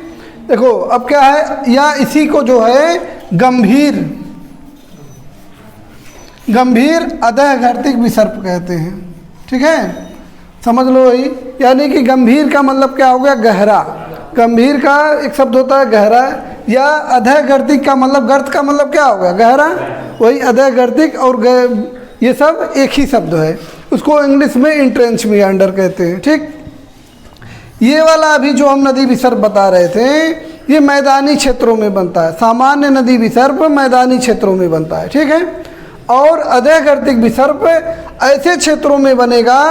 देखो अब क्या है, या इसी को जो है गंभीर गंभीर अधः गर्तिक विसर्प कहते हैं। ठीक है, समझ लो वही, यानी कि गंभीर का मतलब क्या हो गया, गहरा। गंभीर का एक शब्द होता है गहरा, या अधः गर्तिक का मतलब, गर्त का मतलब क्या हो गया, गहरा, वही अधः गर्तिक। और ये सब एक ही शब्द है, उसको इंग्लिश में इंट्रेंच मियांडर कहते हैं। ठीक, ये वाला अभी जो हम नदी विसर्प बता रहे थे, ये मैदानी क्षेत्रों में बनता है। सामान्य नदी विसर्प मैदानी क्षेत्रों में बनता है। ठीक है, और अधः गर्तिक विसर्प ऐसे क्षेत्रों में बनेगा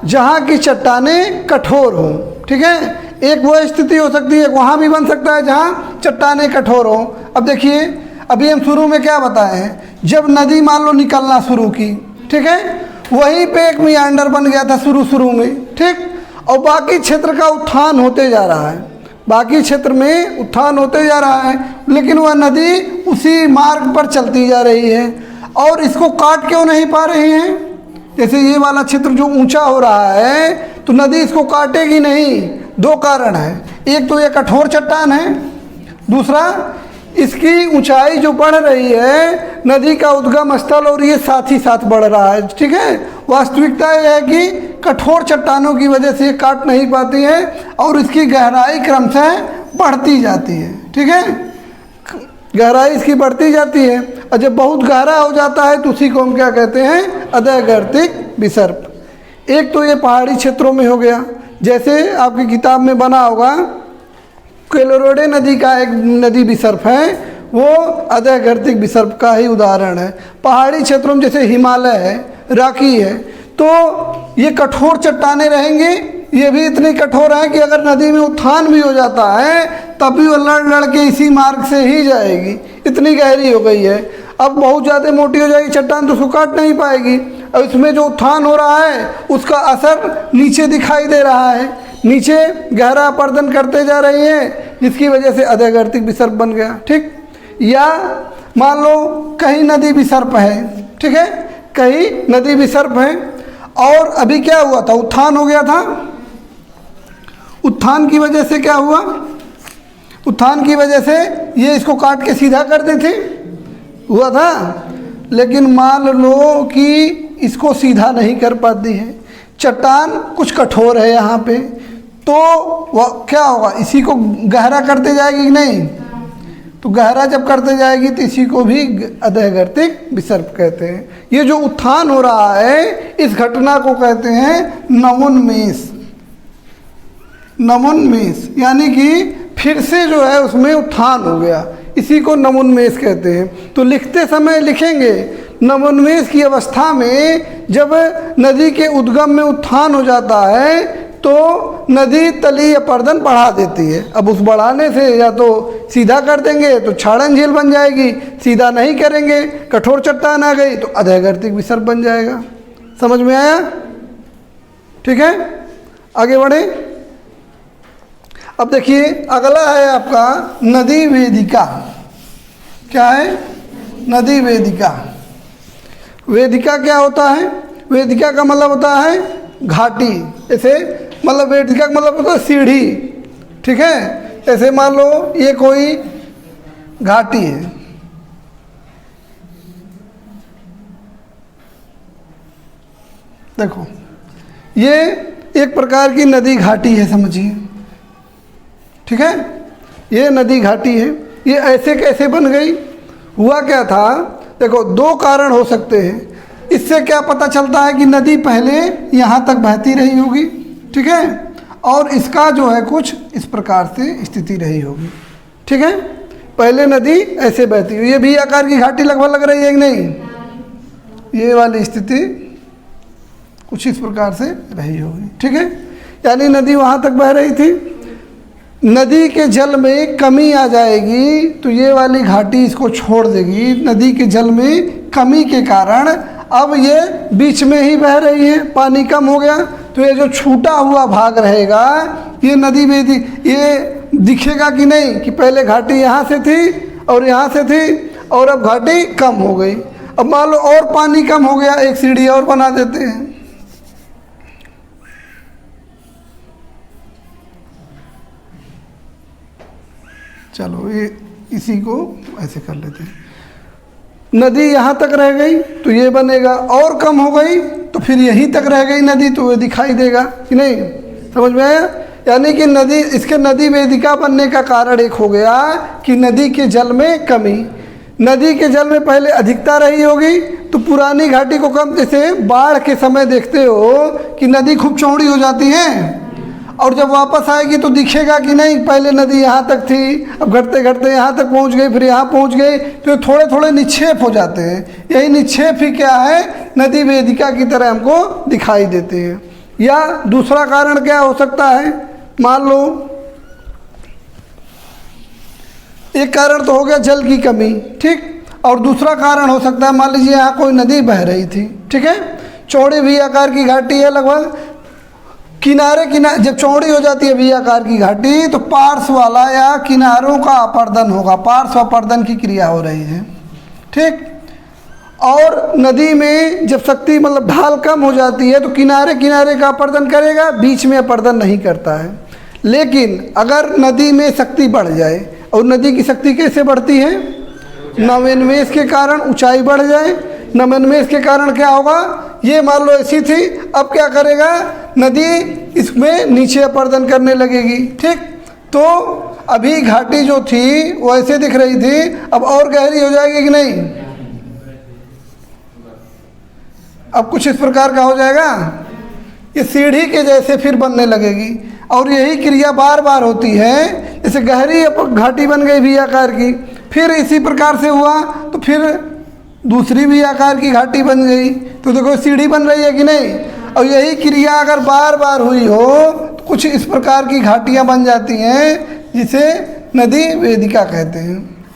जहाँ की चट्टानें कठोर हों। ठीक है, एक वो स्थिति हो सकती है, वहाँ भी बन सकता है जहाँ चट्टानें कठोर हों। अब देखिए, अभी हम शुरू में क्या बताए हैं, जब नदी मान लो निकलना शुरू की, ठीक है, वहीं पे एक मियांडर बन गया था शुरू में। ठीक, और बाकी क्षेत्र का उत्थान होते जा रहा है, बाकी क्षेत्र में उत्थान होते जा रहा है, लेकिन वह नदी उसी मार्ग पर चलती जा रही है और इसको काट क्यों नहीं पा रही है। जैसे ये वाला क्षेत्र जो ऊंचा हो रहा है, तो नदी इसको काटेगी नहीं। दो कारण है, एक तो ये कठोर चट्टान है, दूसरा इसकी ऊंचाई जो बढ़ रही है, नदी का उद्गम स्थल और ये साथ ही साथ बढ़ रहा है। ठीक है, वास्तविकता यह है कि कठोर चट्टानों की वजह से ये काट नहीं पाती है और इसकी गहराई क्रमशः बढ़ती जाती है। ठीक है, गहराई इसकी बढ़ती जाती है, और जब बहुत गहरा हो जाता है तो उसी को हम क्या कहते हैं, अधः गर्तिक विसर्प। एक तो ये पहाड़ी क्षेत्रों में हो गया, जैसे आपकी किताब में बना होगा, कोलोराडो नदी का एक नदी विसर्प है, वो अधः गर्तिक विसर्प का ही उदाहरण है। पहाड़ी क्षेत्रों में जैसे हिमालय है, राकी है, तो ये कठोर चट्टानें रहेंगी, ये भी इतनी कठोर है कि अगर नदी में उत्थान भी हो जाता है तब भी वो लड़ के इसी मार्ग से ही जाएगी, इतनी गहरी हो गई है। अब बहुत ज़्यादा मोटी हो जाएगी चट्टान तो उसको काट नहीं पाएगी, और इसमें जो उत्थान हो रहा है उसका असर नीचे दिखाई दे रहा है, नीचे गहरा अपर्दन करते जा रही है, जिसकी वजह से अधः गर्तिक विसर्प बन गया। ठीक, या मान लो कहीं नदी विसर्प है, ठीक है, कहीं नदी विसर्प है और अभी क्या हुआ था, उत्थान हो गया था। उत्थान की वजह से क्या हुआ, उत्थान की वजह से ये इसको काट के सीधा कर देते, हुआ था। लेकिन मान लो कि इसको सीधा नहीं कर पाती है, चट्टान कुछ कठोर है यहाँ पे, तो वह क्या होगा, इसी को गहरा करते जाएगी कि नहीं, तो गहरा जब करते जाएगी तो इसी को भी अधः गर्तिक विसर्प कहते हैं। ये जो उत्थान हो रहा है, इस घटना को कहते हैं नमोन्मेष। नमोन्मेष यानी कि फिर से जो है उसमें उत्थान हो गया, इसी को नमोन्मेष कहते हैं। तो लिखते समय लिखेंगे, नमोन्मेष की अवस्था में जब नदी के उद्गम में उत्थान हो जाता है तो नदी तलीय अपर्दन बढ़ा देती है। अब उस बढ़ाने से या तो सीधा कर देंगे तो छाड़न झील बन जाएगी, सीधा नहीं करेंगे कठोर चट्टान आ गई तो अधः गर्तिक विसर्प बन जाएगा। समझ में आया? ठीक है, आगे बढ़े। अब देखिए अगला है आपका नदी वेदिका। क्या है? नदी वेदिका। वेदिका क्या होता है? वेदिका का मतलब होता है घाटी। ऐसे मतलब वेदिका का मतलब होता है सीढ़ी। ठीक है, ऐसे मान लो ये कोई घाटी है, देखो ये एक प्रकार की नदी घाटी है, समझिए। ठीक है, ये नदी घाटी है। ये ऐसे कैसे बन गई? हुआ क्या था, देखो दो कारण हो सकते हैं। इससे क्या पता चलता है कि नदी पहले यहाँ तक बहती रही होगी, ठीक है, और इसका जो है कुछ इस प्रकार से स्थिति रही होगी। ठीक है, पहले नदी ऐसे बहती हुई, ये भी आकार की घाटी लगभग लग रही है कि नहीं, ये वाली स्थिति कुछ इस प्रकार से रही होगी। ठीक है, यानी नदी वहाँ तक बह रही थी, नदी के जल में कमी आ जाएगी तो ये वाली घाटी इसको छोड़ देगी। नदी के जल में कमी के कारण अब ये बीच में ही बह रही है, पानी कम हो गया तो ये जो छूटा हुआ भाग रहेगा ये नदी में ये दिखेगा कि नहीं कि पहले घाटी यहाँ से थी और यहाँ से थी और अब घाटी कम हो गई। अब मान लो और पानी कम हो गया, एक सीढ़ी और बना देते हैं। चलो ये इसी को ऐसे कर लेते हैं। नदी यहाँ तक रह गई तो ये बनेगा, और कम हो गई तो फिर यहीं तक रह गई नदी तो ये दिखाई देगा कि नहीं, समझ में आया। यानी कि नदी, इसके नदी वेदिका बनने का कारण एक हो गया कि नदी के जल में कमी। नदी के जल में पहले अधिकता रही होगी तो पुरानी घाटी को कम, जैसे बाढ़ के समय देखते हो कि नदी खूब चौड़ी हो जाती है और जब वापस आएगी तो दिखेगा कि नहीं पहले नदी यहाँ तक थी, अब घटते घटते यहाँ तक पहुँच गई, फिर यहाँ पहुँच गई, तो थोड़े थोड़े निक्षेप हो जाते हैं। यही निक्षेप ही क्या है, नदी वेदिका की तरह हमको दिखाई देते हैं। या दूसरा कारण क्या हो सकता है, मान लो एक कारण तो हो गया जल की कमी, ठीक, और दूसरा कारण हो सकता है मान लीजिए यहाँ कोई नदी बह रही थी, ठीक है, चौड़ी वी आकार की घाटी है, लगभग किनारे जब चौड़ी हो जाती है वी आकार की घाटी तो पार्श्व वाला या किनारों का अपर्दन होगा, पार्श्व अपर्दन की क्रिया हो रही है, ठीक। और नदी में जब शक्ति मतलब ढाल कम हो जाती है तो किनारे किनारे का अपर्दन करेगा, बीच में अपर्दन नहीं करता है। लेकिन अगर नदी में शक्ति बढ़ जाए, और नदी की शक्ति कैसे बढ़ती है, नवोन्मेष के कारण ऊंचाई बढ़ जाए, नवोन्मेष के कारण क्या होगा, ये मान लो ऐसी थी, अब क्या करेगा, नदी इसमें नीचे अपर्दन करने लगेगी, ठीक। तो अभी घाटी जो थी वो ऐसे दिख रही थी, अब और गहरी हो जाएगी कि नहीं, अब कुछ इस प्रकार का हो जाएगा, ये सीढ़ी के जैसे फिर बनने लगेगी। और यही क्रिया बार बार होती है, जैसे गहरी घाटी बन गई वी आकार की, फिर इसी प्रकार से हुआ तो फिर दूसरी वी आकार की घाटी बन गई, तो देखो सीढ़ी बन रही है कि नहीं। और यही क्रिया अगर बार बार हुई हो तो कुछ इस प्रकार की घाटियाँ बन जाती हैं, जिसे नदी वेदिका कहते हैं।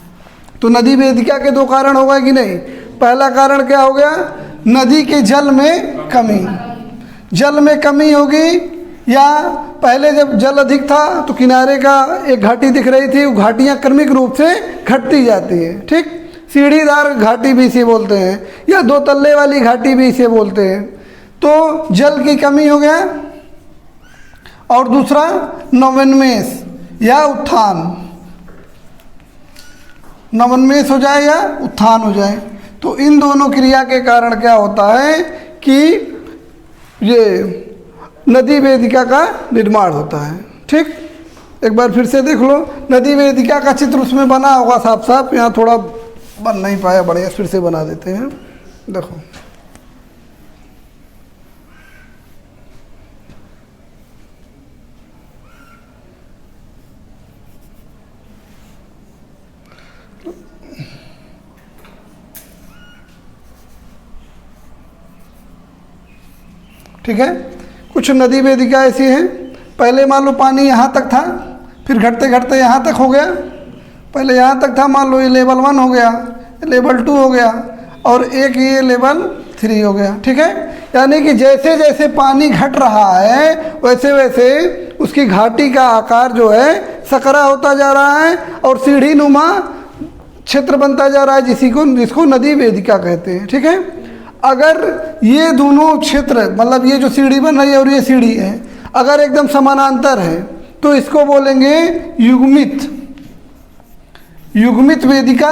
तो नदी वेदिका के दो कारण हो गए कि नहीं। पहला कारण क्या हो गया, नदी के जल में कमी, जल में कमी होगी, या पहले जब जल अधिक था तो किनारे का एक घाटी दिख रही थी, वो घाटियाँ क्रमिक रूप से घटती जाती हैं, ठीक। सीढ़ीदार घाटी भी इसे बोलते हैं, या दो तल्ले वाली घाटी भी इसे बोलते हैं। तो जल की कमी हो गया, और दूसरा नवोन्मेष या उत्थान, नवोन्मेष हो जाए या उत्थान हो जाए। तो इन दोनों क्रिया के कारण क्या होता है कि ये नदी वेदिका का निर्माण होता है, ठीक। एक बार फिर से देख लो, नदी वेदिका का चित्र उसमें बना होगा साफ साफ, यहाँ थोड़ा बन नहीं पाया, बढ़िया फिर से बना देते हैं, देखो। ठीक है, कुछ नदी वेदिका ऐसी हैं, पहले मान लो पानी यहाँ तक था, फिर घटते घटते यहाँ तक हो गया, पहले यहाँ तक था, मान लो ये लेवल 1 हो गया, लेवल 2 हो गया, और एक ये लेवल 3 हो गया, ठीक है। यानी कि जैसे जैसे पानी घट रहा है वैसे वैसे उसकी घाटी का आकार जो है सकरा होता जा रहा है, और सीढ़ी नुमा क्षेत्र बनता जा रहा है, जिसको नदी वेदिका कहते हैं, ठीक है। अगर ये दोनों क्षेत्र, मतलब ये जो सीढ़ी बन रही है और ये सीढ़ी है, अगर एकदम समानांतर है तो इसको बोलेंगे युग्मित, युग्मित वेदिका,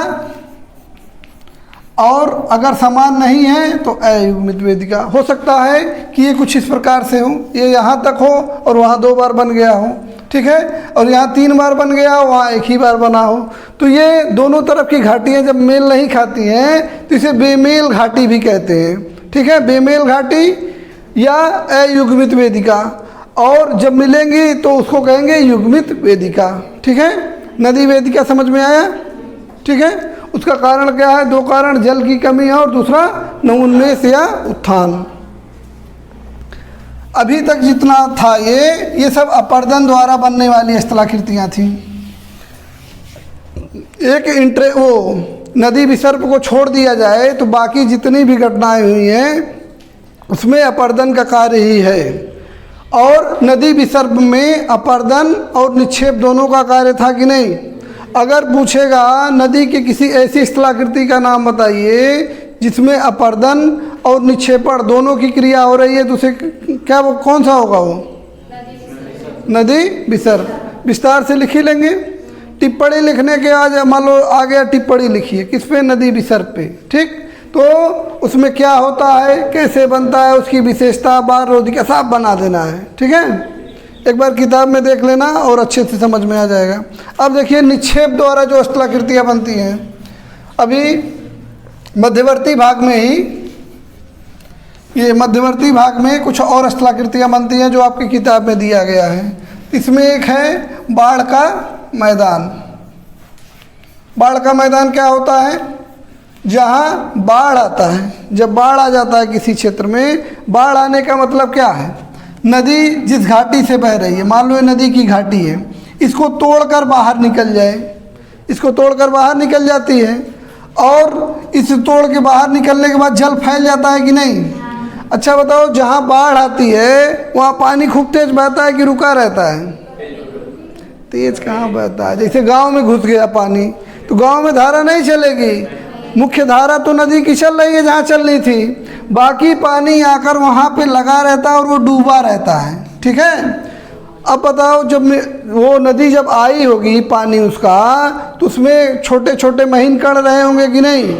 और अगर समान नहीं है तो अयुग्मित वेदिका। हो सकता है कि ये कुछ इस प्रकार से हो, ये यहाँ तक हो और वहाँ 2 बार बन गया हो, ठीक है, और यहाँ 3 बार बन गया हो, वहाँ 1 ही बार बना हो। तो ये दोनों तरफ की घाटियाँ जब मेल नहीं खाती हैं तो इसे बेमेल घाटी भी कहते हैं, ठीक है, बेमेल घाटी या अयुग्मित वेदिका। और जब मिलेंगी तो उसको कहेंगे युग्मित वेदिका, ठीक है। नदी वेदिका समझ में आया, ठीक है। उसका कारण क्या है, 2 कारण, जल की कमी है और दूसरा नवोन्मेष या उत्थान। अभी तक जितना था ये सब अपर्दन द्वारा बनने वाली स्थलाकृतियाँ थीं। एक नदी विसर्प को छोड़ दिया जाए तो बाकी जितनी भी घटनाएं हुई हैं उसमें अपर्दन का कार्य ही है। और नदी विसर्प में अपर्दन और निक्षेप दोनों का कार्य था कि नहीं। अगर पूछेगा नदी की किसी ऐसी स्थलाकृति का नाम बताइए जिसमें अपर्दन और निक्षेपण दोनों की क्रिया हो रही है तो उसे क्या, वो कौन सा होगा, वो नदी विसर्प। विस्तार से लिख ही लेंगे, टिप्पणी लिखने के आज मान लो आ गया, टिप्पणी लिखिए किस पे, नदी विसर्ग पे, ठीक। तो उसमें क्या होता है, कैसे बनता है, उसकी विशेषता, बार रोधी का साफ बना देना है, ठीक है। एक बार किताब में देख लेना और अच्छे से समझ में आ जाएगा। अब देखिए निक्षेप द्वारा जो अष्टलाकृतियाँ बनती हैं, अभी मध्यवर्ती भाग में ही, ये मध्यवर्ती भाग में कुछ और अष्टलाकृतियाँ बनती हैं जो आपकी किताब में दिया गया है। इसमें एक है बाढ़ का मैदान। बाढ़ का मैदान क्या होता है, जहाँ बाढ़ आता है, जब बाढ़ आ जाता है किसी क्षेत्र में, बाढ़ आने का मतलब क्या है, नदी जिस घाटी से बह रही है, मान लो ये नदी की घाटी है, इसको तोड़कर बाहर निकल जाए, इसको तोड़कर बाहर निकल जाती है, और इस तोड़ के बाहर निकलने के बाद जल फैल जाता है कि नहीं। अच्छा बताओ, जहाँ बाढ़ आती है वहाँ पानी खूब तेज बहता है कि रुका रहता है? तेज कहाँ बहता है, जैसे गांव में घुस गया पानी तो गांव में धारा नहीं चलेगी, मुख्य धारा तो नदी की चल रही है जहाँ चलनी थी, बाकी पानी आकर वहाँ पे लगा रहता है और वो डूबा रहता है, ठीक है। अब बताओ, जब वो नदी जब आई होगी पानी उसका, तो उसमें छोटे छोटे महीन कण रहे होंगे कि नहीं,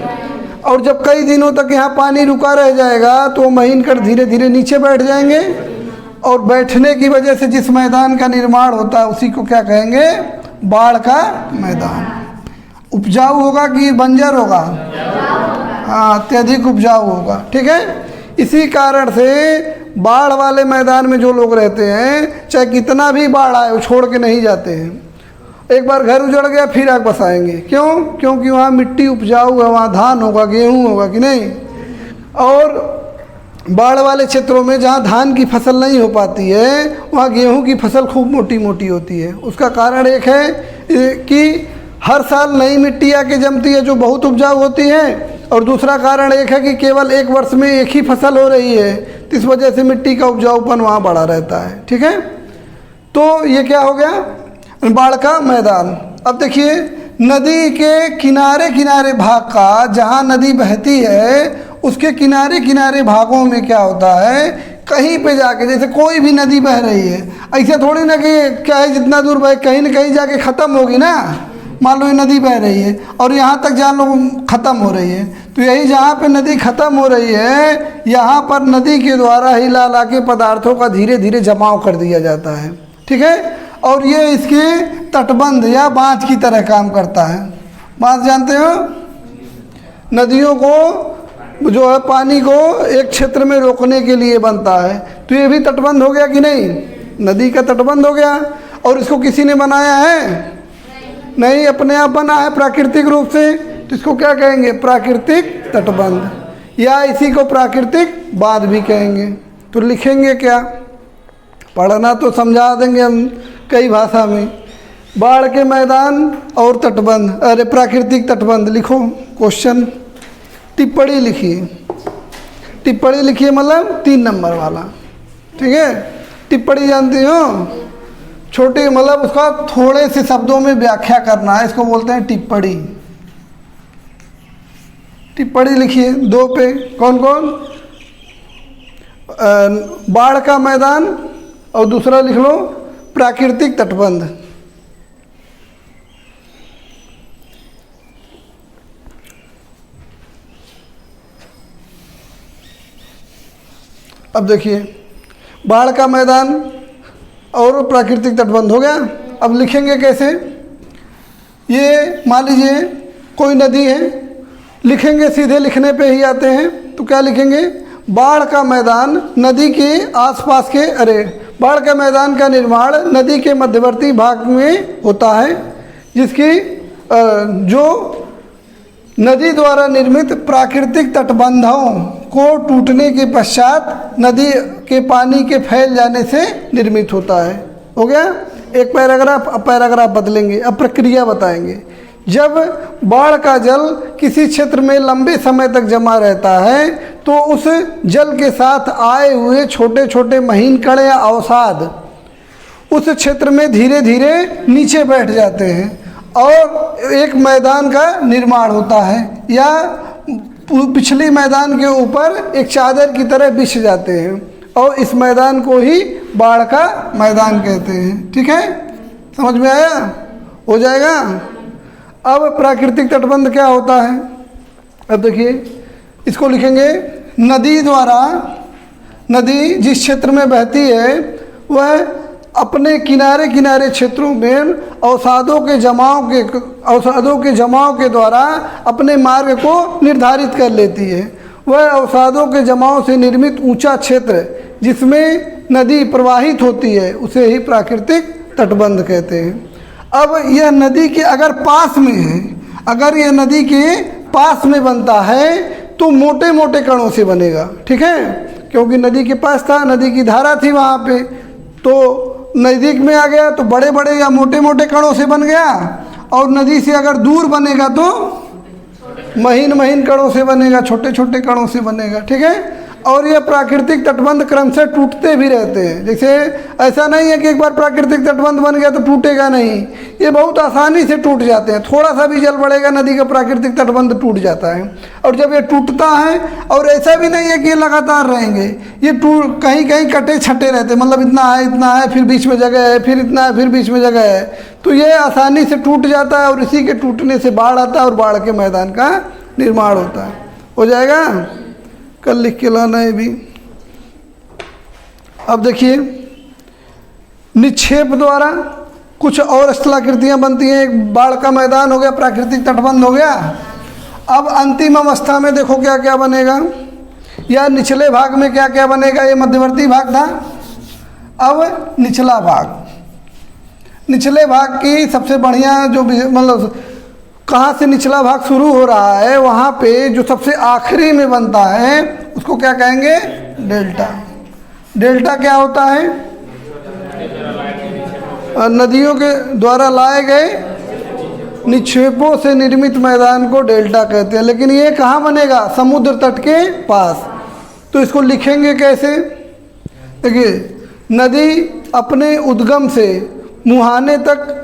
और जब कई दिनों तक यहाँ पानी रुका रह जाएगा तो वो महीन कण धीरे धीरे नीचे बैठ जाएंगे, और बैठने की वजह से जिस मैदान का निर्माण होता है उसी को क्या कहेंगे, बाढ़ का मैदान। उपजाऊ होगा कि बंजर होगा? हाँ, अत्यधिक उपजाऊ होगा, ठीक है। इसी कारण से बाढ़ वाले मैदान में जो लोग रहते हैं, चाहे कितना भी बाढ़ आए वो छोड़ के नहीं जाते हैं। एक बार घर उजड़ गया फिर आग बसाएंगे, क्यों? क्योंकि वहाँ मिट्टी उपजाऊ है, वहाँ धान होगा, गेहूँ होगा कि नहीं। और बाढ़ वाले क्षेत्रों में जहाँ धान की फसल नहीं हो पाती है, वहाँ गेहूँ की फसल खूब मोटी मोटी होती है। उसका कारण एक है कि हर साल नई मिट्टी आके जमती है जो बहुत उपजाऊ होती है, और दूसरा कारण एक है कि केवल एक वर्ष में एक ही फसल हो रही है, तो इस वजह से मिट्टी का उपजाऊपन वहाँ बढ़ा रहता है, ठीक है। तो ये क्या हो गया, बाढ़ का मैदान। अब देखिए नदी के किनारे किनारे भाग का, जहाँ नदी बहती है उसके किनारे किनारे भागों में क्या होता है, कहीं पे जाके, जैसे कोई भी नदी बह रही है, ऐसे थोड़ी ना कि क्या है जितना दूर बहे कहीं ना कहीं जाके ख़त्म होगी ना। मान लो ये नदी बह रही है और यहाँ तक जहाँ लोग ख़त्म हो रही है, तो यही जहाँ पे नदी ख़त्म हो रही है, यहाँ पर नदी के द्वारा ही ला ला के पदार्थों का धीरे धीरे जमाव कर दिया जाता है, ठीक है। और ये इसके तटबंध या बांध की तरह काम करता है। बांध जानते हो, नदियों को जो है पानी को एक क्षेत्र में रोकने के लिए बनता है, तो ये भी तटबंध हो गया कि नहीं, नदी का तटबंध हो गया। और इसको किसी ने बनाया है? नहीं, अपने आप बना है प्राकृतिक रूप से, तो इसको क्या कहेंगे, प्राकृतिक तटबंध, या इसी को प्राकृतिक बांध भी कहेंगे। तो लिखेंगे क्या, पढ़ना तो समझा देंगे हम कई भाषा में। बाढ़ के मैदान और तटबंध, अरे प्राकृतिक तटबंध लिखो, क्वेश्चन। टिप्पणी लिखिए, टिप्पणी लिखिए मतलब 3 नंबर वाला, ठीक है। टिप्पणी जानती हो, छोटी मतलब उसका थोड़े से शब्दों में व्याख्या करना है, इसको बोलते हैं टिप्पणी। टिप्पणी लिखिए 2 पे, कौन कौन, बाढ़ का मैदान और दूसरा लिख लो प्राकृतिक तटबंध। अब देखिए बाढ़ का मैदान और प्राकृतिक तटबंध हो गया। अब लिखेंगे कैसे, ये मान लीजिए कोई नदी है, लिखेंगे सीधे लिखने पे ही आते हैं, तो क्या लिखेंगे, बाढ़ का मैदान नदी के आसपास के, अरे बाढ़ का मैदान का निर्माण नदी के मध्यवर्ती भाग में होता है, जिसकी जो नदी द्वारा निर्मित प्राकृतिक तटबंधों को टूटने के पश्चात नदी के पानी के फैल जाने से निर्मित होता है। हो गया एक पैराग्राफ। अब पैराग्राफ बदलेंगे, अब प्रक्रिया बताएंगे। जब बाढ़ का जल किसी क्षेत्र में लंबे समय तक जमा रहता है तो उस जल के साथ आए हुए छोटे छोटे महीन कण या अवसाद उस क्षेत्र में धीरे धीरे नीचे बैठ जाते हैं और एक मैदान का निर्माण होता है, या पिछली मैदान के ऊपर एक चादर की तरह बिछ जाते हैं, और इस मैदान को ही बाढ़ का मैदान कहते हैं। ठीक है, समझ में आया? हो जाएगा। अब प्राकृतिक तटबंध क्या होता है, अब देखिए इसको लिखेंगे, नदी द्वारा, नदी जिस क्षेत्र में बहती है वह अपने किनारे किनारे क्षेत्रों में अवसादों के जमाव के द्वारा अपने मार्ग को निर्धारित कर लेती है। वह अवसादों के जमाव से निर्मित ऊंचा क्षेत्र जिसमें नदी प्रवाहित होती है उसे ही प्राकृतिक तटबंध कहते हैं। अब यह नदी के अगर पास में है, अगर यह नदी के पास में बनता है तो मोटे मोटे कणों से बनेगा, ठीक है, क्योंकि नदी के पास था, नदी की धारा थी वहाँ पे, तो नज़दीक में आ गया तो बड़े बड़े या मोटे मोटे कणों से बन गया, और नदी से अगर दूर बनेगा तो महीन महीन कणों से बनेगा, छोटे छोटे कणों से बनेगा, ठीक है। और ये प्राकृतिक तटबंध क्रमशः टूटते भी रहते हैं। जैसे ऐसा नहीं है कि एक बार प्राकृतिक तटबंध बन गया तो टूटेगा नहीं, ये बहुत आसानी से टूट जाते हैं। थोड़ा सा भी जल बढ़ेगा नदी का प्राकृतिक तटबंध टूट जाता है। और जब ये टूटता है, और ऐसा भी नहीं है कि ये लगातार रहेंगे, ये कहीं कहीं कटे छटे रहते हैं, मतलब इतना है फिर बीच में जगह है, फिर इतना है फिर बीच में जगह है, तो ये आसानी से टूट जाता है और इसी के टूटने से बाढ़ आता है और बाढ़ के मैदान का निर्माण होता है। हो जाएगा, कल लिख के लाना है भी। अब देखिए निक्षेप द्वारा कुछ और स्थलाकृतियाँ बनती हैं। एक बाढ़ का मैदान हो गया, प्राकृतिक तटबंध हो गया। अब अंतिम अवस्था में देखो क्या क्या बनेगा, या निचले भाग में क्या क्या बनेगा, ये मध्यवर्ती भाग था। अब निचला भाग, निचले भाग की सबसे बढ़िया जो मतलब कहाँ से निचला भाग शुरू हो रहा है वहाँ पे जो सबसे आखिरी में बनता है उसको क्या कहेंगे, डेल्टा। डेल्टा क्या होता है, नदियों के द्वारा लाए गए निक्षेपों से निर्मित मैदान को डेल्टा कहते हैं। लेकिन ये कहाँ बनेगा, समुद्र तट के पास। तो इसको लिखेंगे कैसे, देखिए नदी अपने उद्गम से मुहाने तक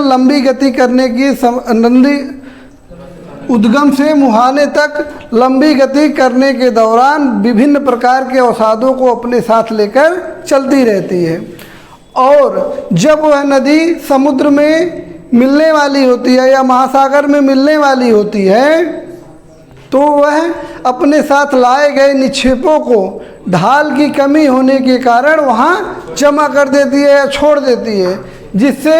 लंबी गति करने की उद्गम से मुहाने तक लंबी गति करने के दौरान विभिन्न प्रकार के अवसादों को अपने साथ लेकर चलती रहती है। और जब वह नदी समुद्र में मिलने वाली होती है या महासागर में मिलने वाली होती है तो वह अपने साथ लाए गए निक्षेपों को ढाल की कमी होने के कारण वहाँ जमा कर देती है या छोड़ देती है, जिससे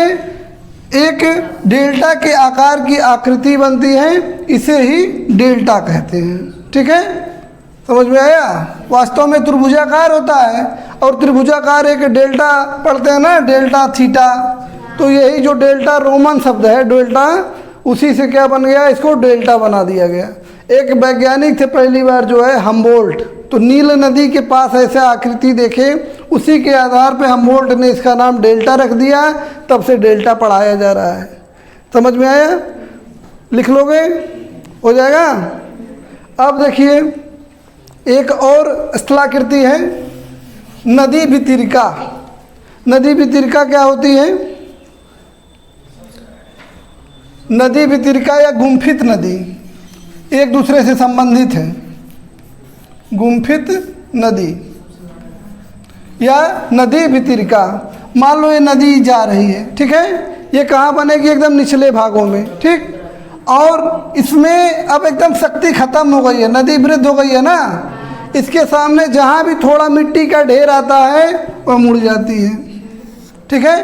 एक डेल्टा के आकार की आकृति बनती है। इसे ही डेल्टा कहते हैं, ठीक है, समझ में आया। वास्तव में त्रिभुजाकार होता है, और त्रिभुजाकार एक डेल्टा पढ़ते हैं ना, डेल्टा थीटा, तो यही जो डेल्टा रोमन शब्द है डेल्टा, उसी से क्या बन गया, इसको डेल्टा बना दिया गया। एक वैज्ञानिक थे पहली बार जो है हम्बोल्ट, तो नील नदी के पास ऐसा आकृति देखे, उसी के आधार पे हम्बोल्ट ने इसका नाम डेल्टा रख दिया, तब से डेल्टा पढ़ाया जा रहा है। समझ में आया, लिख लोगे, हो जाएगा। अब देखिए एक और स्थलाकृति है नदी भितिरिका। नदी भितिरिका क्या होती है, नदी भितिरिका या गुम्फित नदी एक दूसरे से संबंधित है। गुम्फित नदी या नदी भितिरिका, मान लो ये नदी जा रही है, ठीक है, ये कहाँ बनेगी, एकदम निचले भागों में, ठीक। और इसमें अब एकदम शक्ति खत्म हो गई है, नदी वृद्ध हो गई है ना, इसके सामने जहाँ भी थोड़ा मिट्टी का ढेर आता है वह मुड़ जाती है, ठीक है।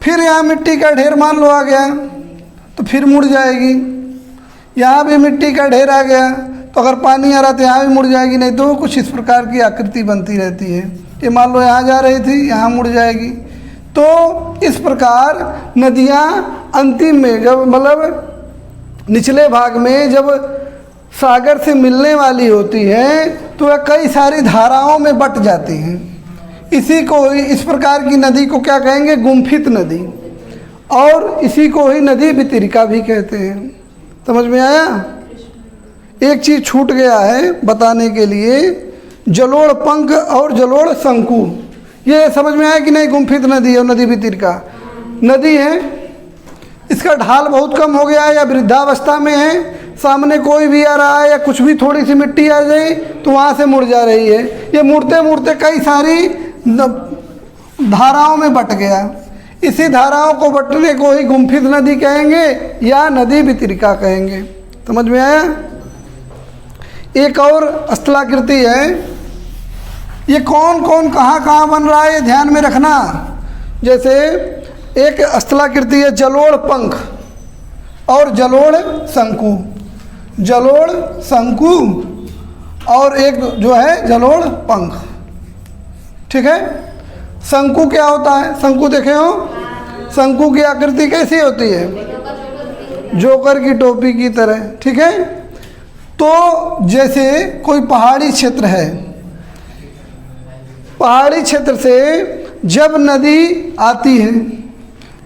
फिर यहाँ मिट्टी का ढेर मान लो आ गया तो फिर मुड़ जाएगी। यहाँ भी मिट्टी का ढेर आ गया तो अगर पानी आ रहा तो यहाँ भी मुड़ जाएगी, नहीं तो कुछ इस प्रकार की आकृति बनती रहती है। ये मान लो यहाँ जा रही थी, यहाँ मुड़ जाएगी। तो इस प्रकार नदियाँ अंतिम में जब मतलब निचले भाग में जब सागर से मिलने वाली होती हैं तो वह कई सारी धाराओं में बट जाती हैं। इसी को इस प्रकार की नदी को क्या कहेंगे, गुम्फित नदी, और इसी को ही नदी भितिरिका भी कहते हैं। समझ में आया। एक चीज़ छूट गया है बताने के लिए, जलोढ़ पंख और जलोढ़ शंकु, ये समझ में आया कि नहीं। गुम्फित नदी और नदी भितिरिका नदी है, इसका ढाल बहुत कम हो गया है या वृद्धावस्था में है, सामने कोई भी आ रहा है या कुछ भी थोड़ी सी मिट्टी आ जाए तो वहाँ से मुड़ जा रही है। ये मुड़ते मुड़ते कई सारी धाराओं में बट गया। इसी धाराओं को बटने को ही गुम्फित नदी कहेंगे या नदी वितरिका कहेंगे। समझ में आया? एक और स्थलाकृति है, ये कौन कौन कहाँ कहाँ बन रहा है ये ध्यान में रखना। जैसे एक स्थलाकृति है जलोढ़ पंख और जलोढ़ शंकु, जलोढ़ शंकु और एक जो है जलोढ़ पंख। ठीक है। शंकु क्या होता है? शंकु देखे हो? शंकु की आकृति कैसी होती है? जोकर की टोपी की तरह। ठीक है। तो जैसे कोई पहाड़ी क्षेत्र है, पहाड़ी क्षेत्र से जब नदी आती है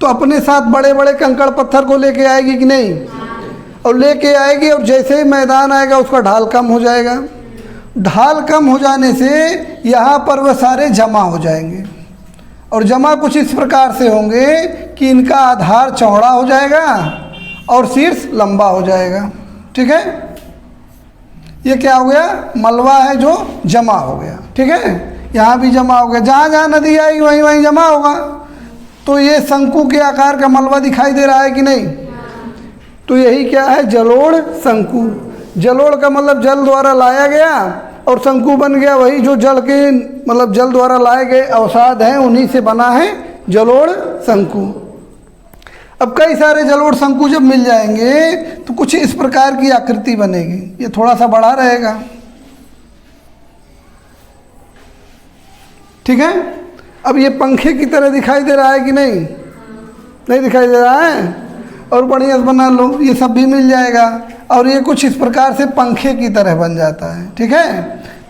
तो अपने साथ बड़े बड़े कंकड़ पत्थर को लेके आएगी कि नहीं? और लेके आएगी, और जैसे ही मैदान आएगा उसका ढाल कम हो जाएगा। ढाल कम हो जाने से यहाँ पर वह सारे जमा हो जाएंगे, और जमा कुछ इस प्रकार से होंगे कि इनका आधार चौड़ा हो जाएगा और शीर्ष लंबा हो जाएगा। ठीक है। ये क्या हो गया? मलबा है जो जमा हो गया। ठीक है। यहाँ भी जमा हो गया, जहाँ जहाँ नदी आएगी वहीं वहीं जमा होगा। तो ये शंकु के आकार का मलबा दिखाई दे रहा है कि नहीं? तो यही क्या है? जलोढ़ शंकु। जलोढ़ का मतलब जल द्वारा लाया गया, और शंकु बन गया वही जो जल के मतलब जल द्वारा लाए गए अवसाद हैं उन्हीं से बना है जलोढ़ शंकु। अब कई सारे जलोढ़ शंकु जब मिल जाएंगे तो कुछ इस प्रकार की आकृति बनेगी। ये थोड़ा सा बड़ा रहेगा। ठीक है। अब ये पंखे की तरह दिखाई दे रहा है कि नहीं? नहीं दिखाई दे रहा है? और बढ़िया से बना लो, ये सब भी मिल जाएगा। और ये कुछ इस प्रकार से पंखे की तरह बन जाता है। ठीक है।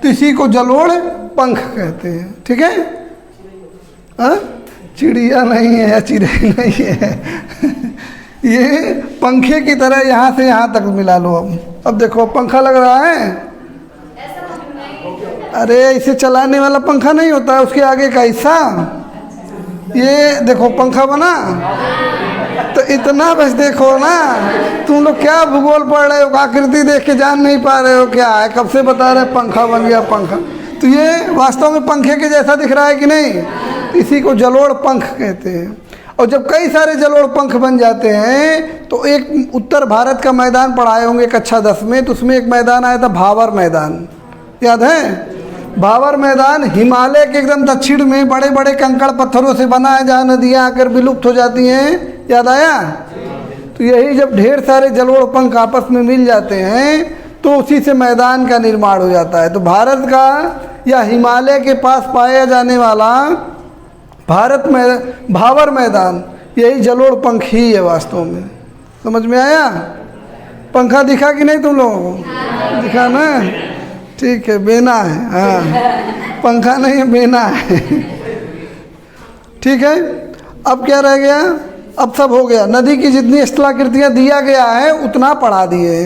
तो इसी को जलोढ़ पंख कहते हैं। ठीक है। हाँ, चिड़िया नहीं है या चिड़ै नहीं है ये पंखे की तरह यहाँ से यहाँ तक मिला लो। अब देखो पंखा लग रहा है। अरे इसे चलाने वाला पंखा नहीं होता है, उसके आगे का हिस्सा। ये देखो पंखा बना। तो इतना बस देखो ना, तुम लोग क्या भूगोल पढ़ रहे हो? आकृति देख के जान नहीं पा रहे हो क्या है? कब से बता रहे पंखा बन गया पंखा। तो ये वास्तव में पंखे के जैसा दिख रहा है कि नहीं? इसी को जलोढ़ पंख कहते हैं। और जब कई सारे जलोढ़ पंख बन जाते हैं तो एक उत्तर भारत का मैदान पढ़ाए होंगे कक्षा 10 में, तो उसमें एक मैदान आया था भावर मैदान, याद है? भावर मैदान हिमालय के एकदम दक्षिण में बड़े बड़े कंकड़ पत्थरों से बना है, जहाँ नदियाँ आकर विलुप्त हो जाती हैं। याद आया? तो यही जब ढेर सारे जलोढ़ पंख आपस में मिल जाते हैं तो उसी से मैदान का निर्माण हो जाता है। तो भारत का या हिमालय के पास पाया जाने वाला भारत में भावर मैदान यही जलोढ़ पंख ही है वास्तव में। समझ में आया? पंखा दिखा कि नहीं तुम लोगों को? दिखा ना? ठीक है, बेना है। हाँ, पंखा नहीं है, बेना है। ठीक है। अब क्या रह गया? अब सब हो गया। नदी की जितनी स्थलाकृतियाँ दिया गया है उतना पढ़ा दिए।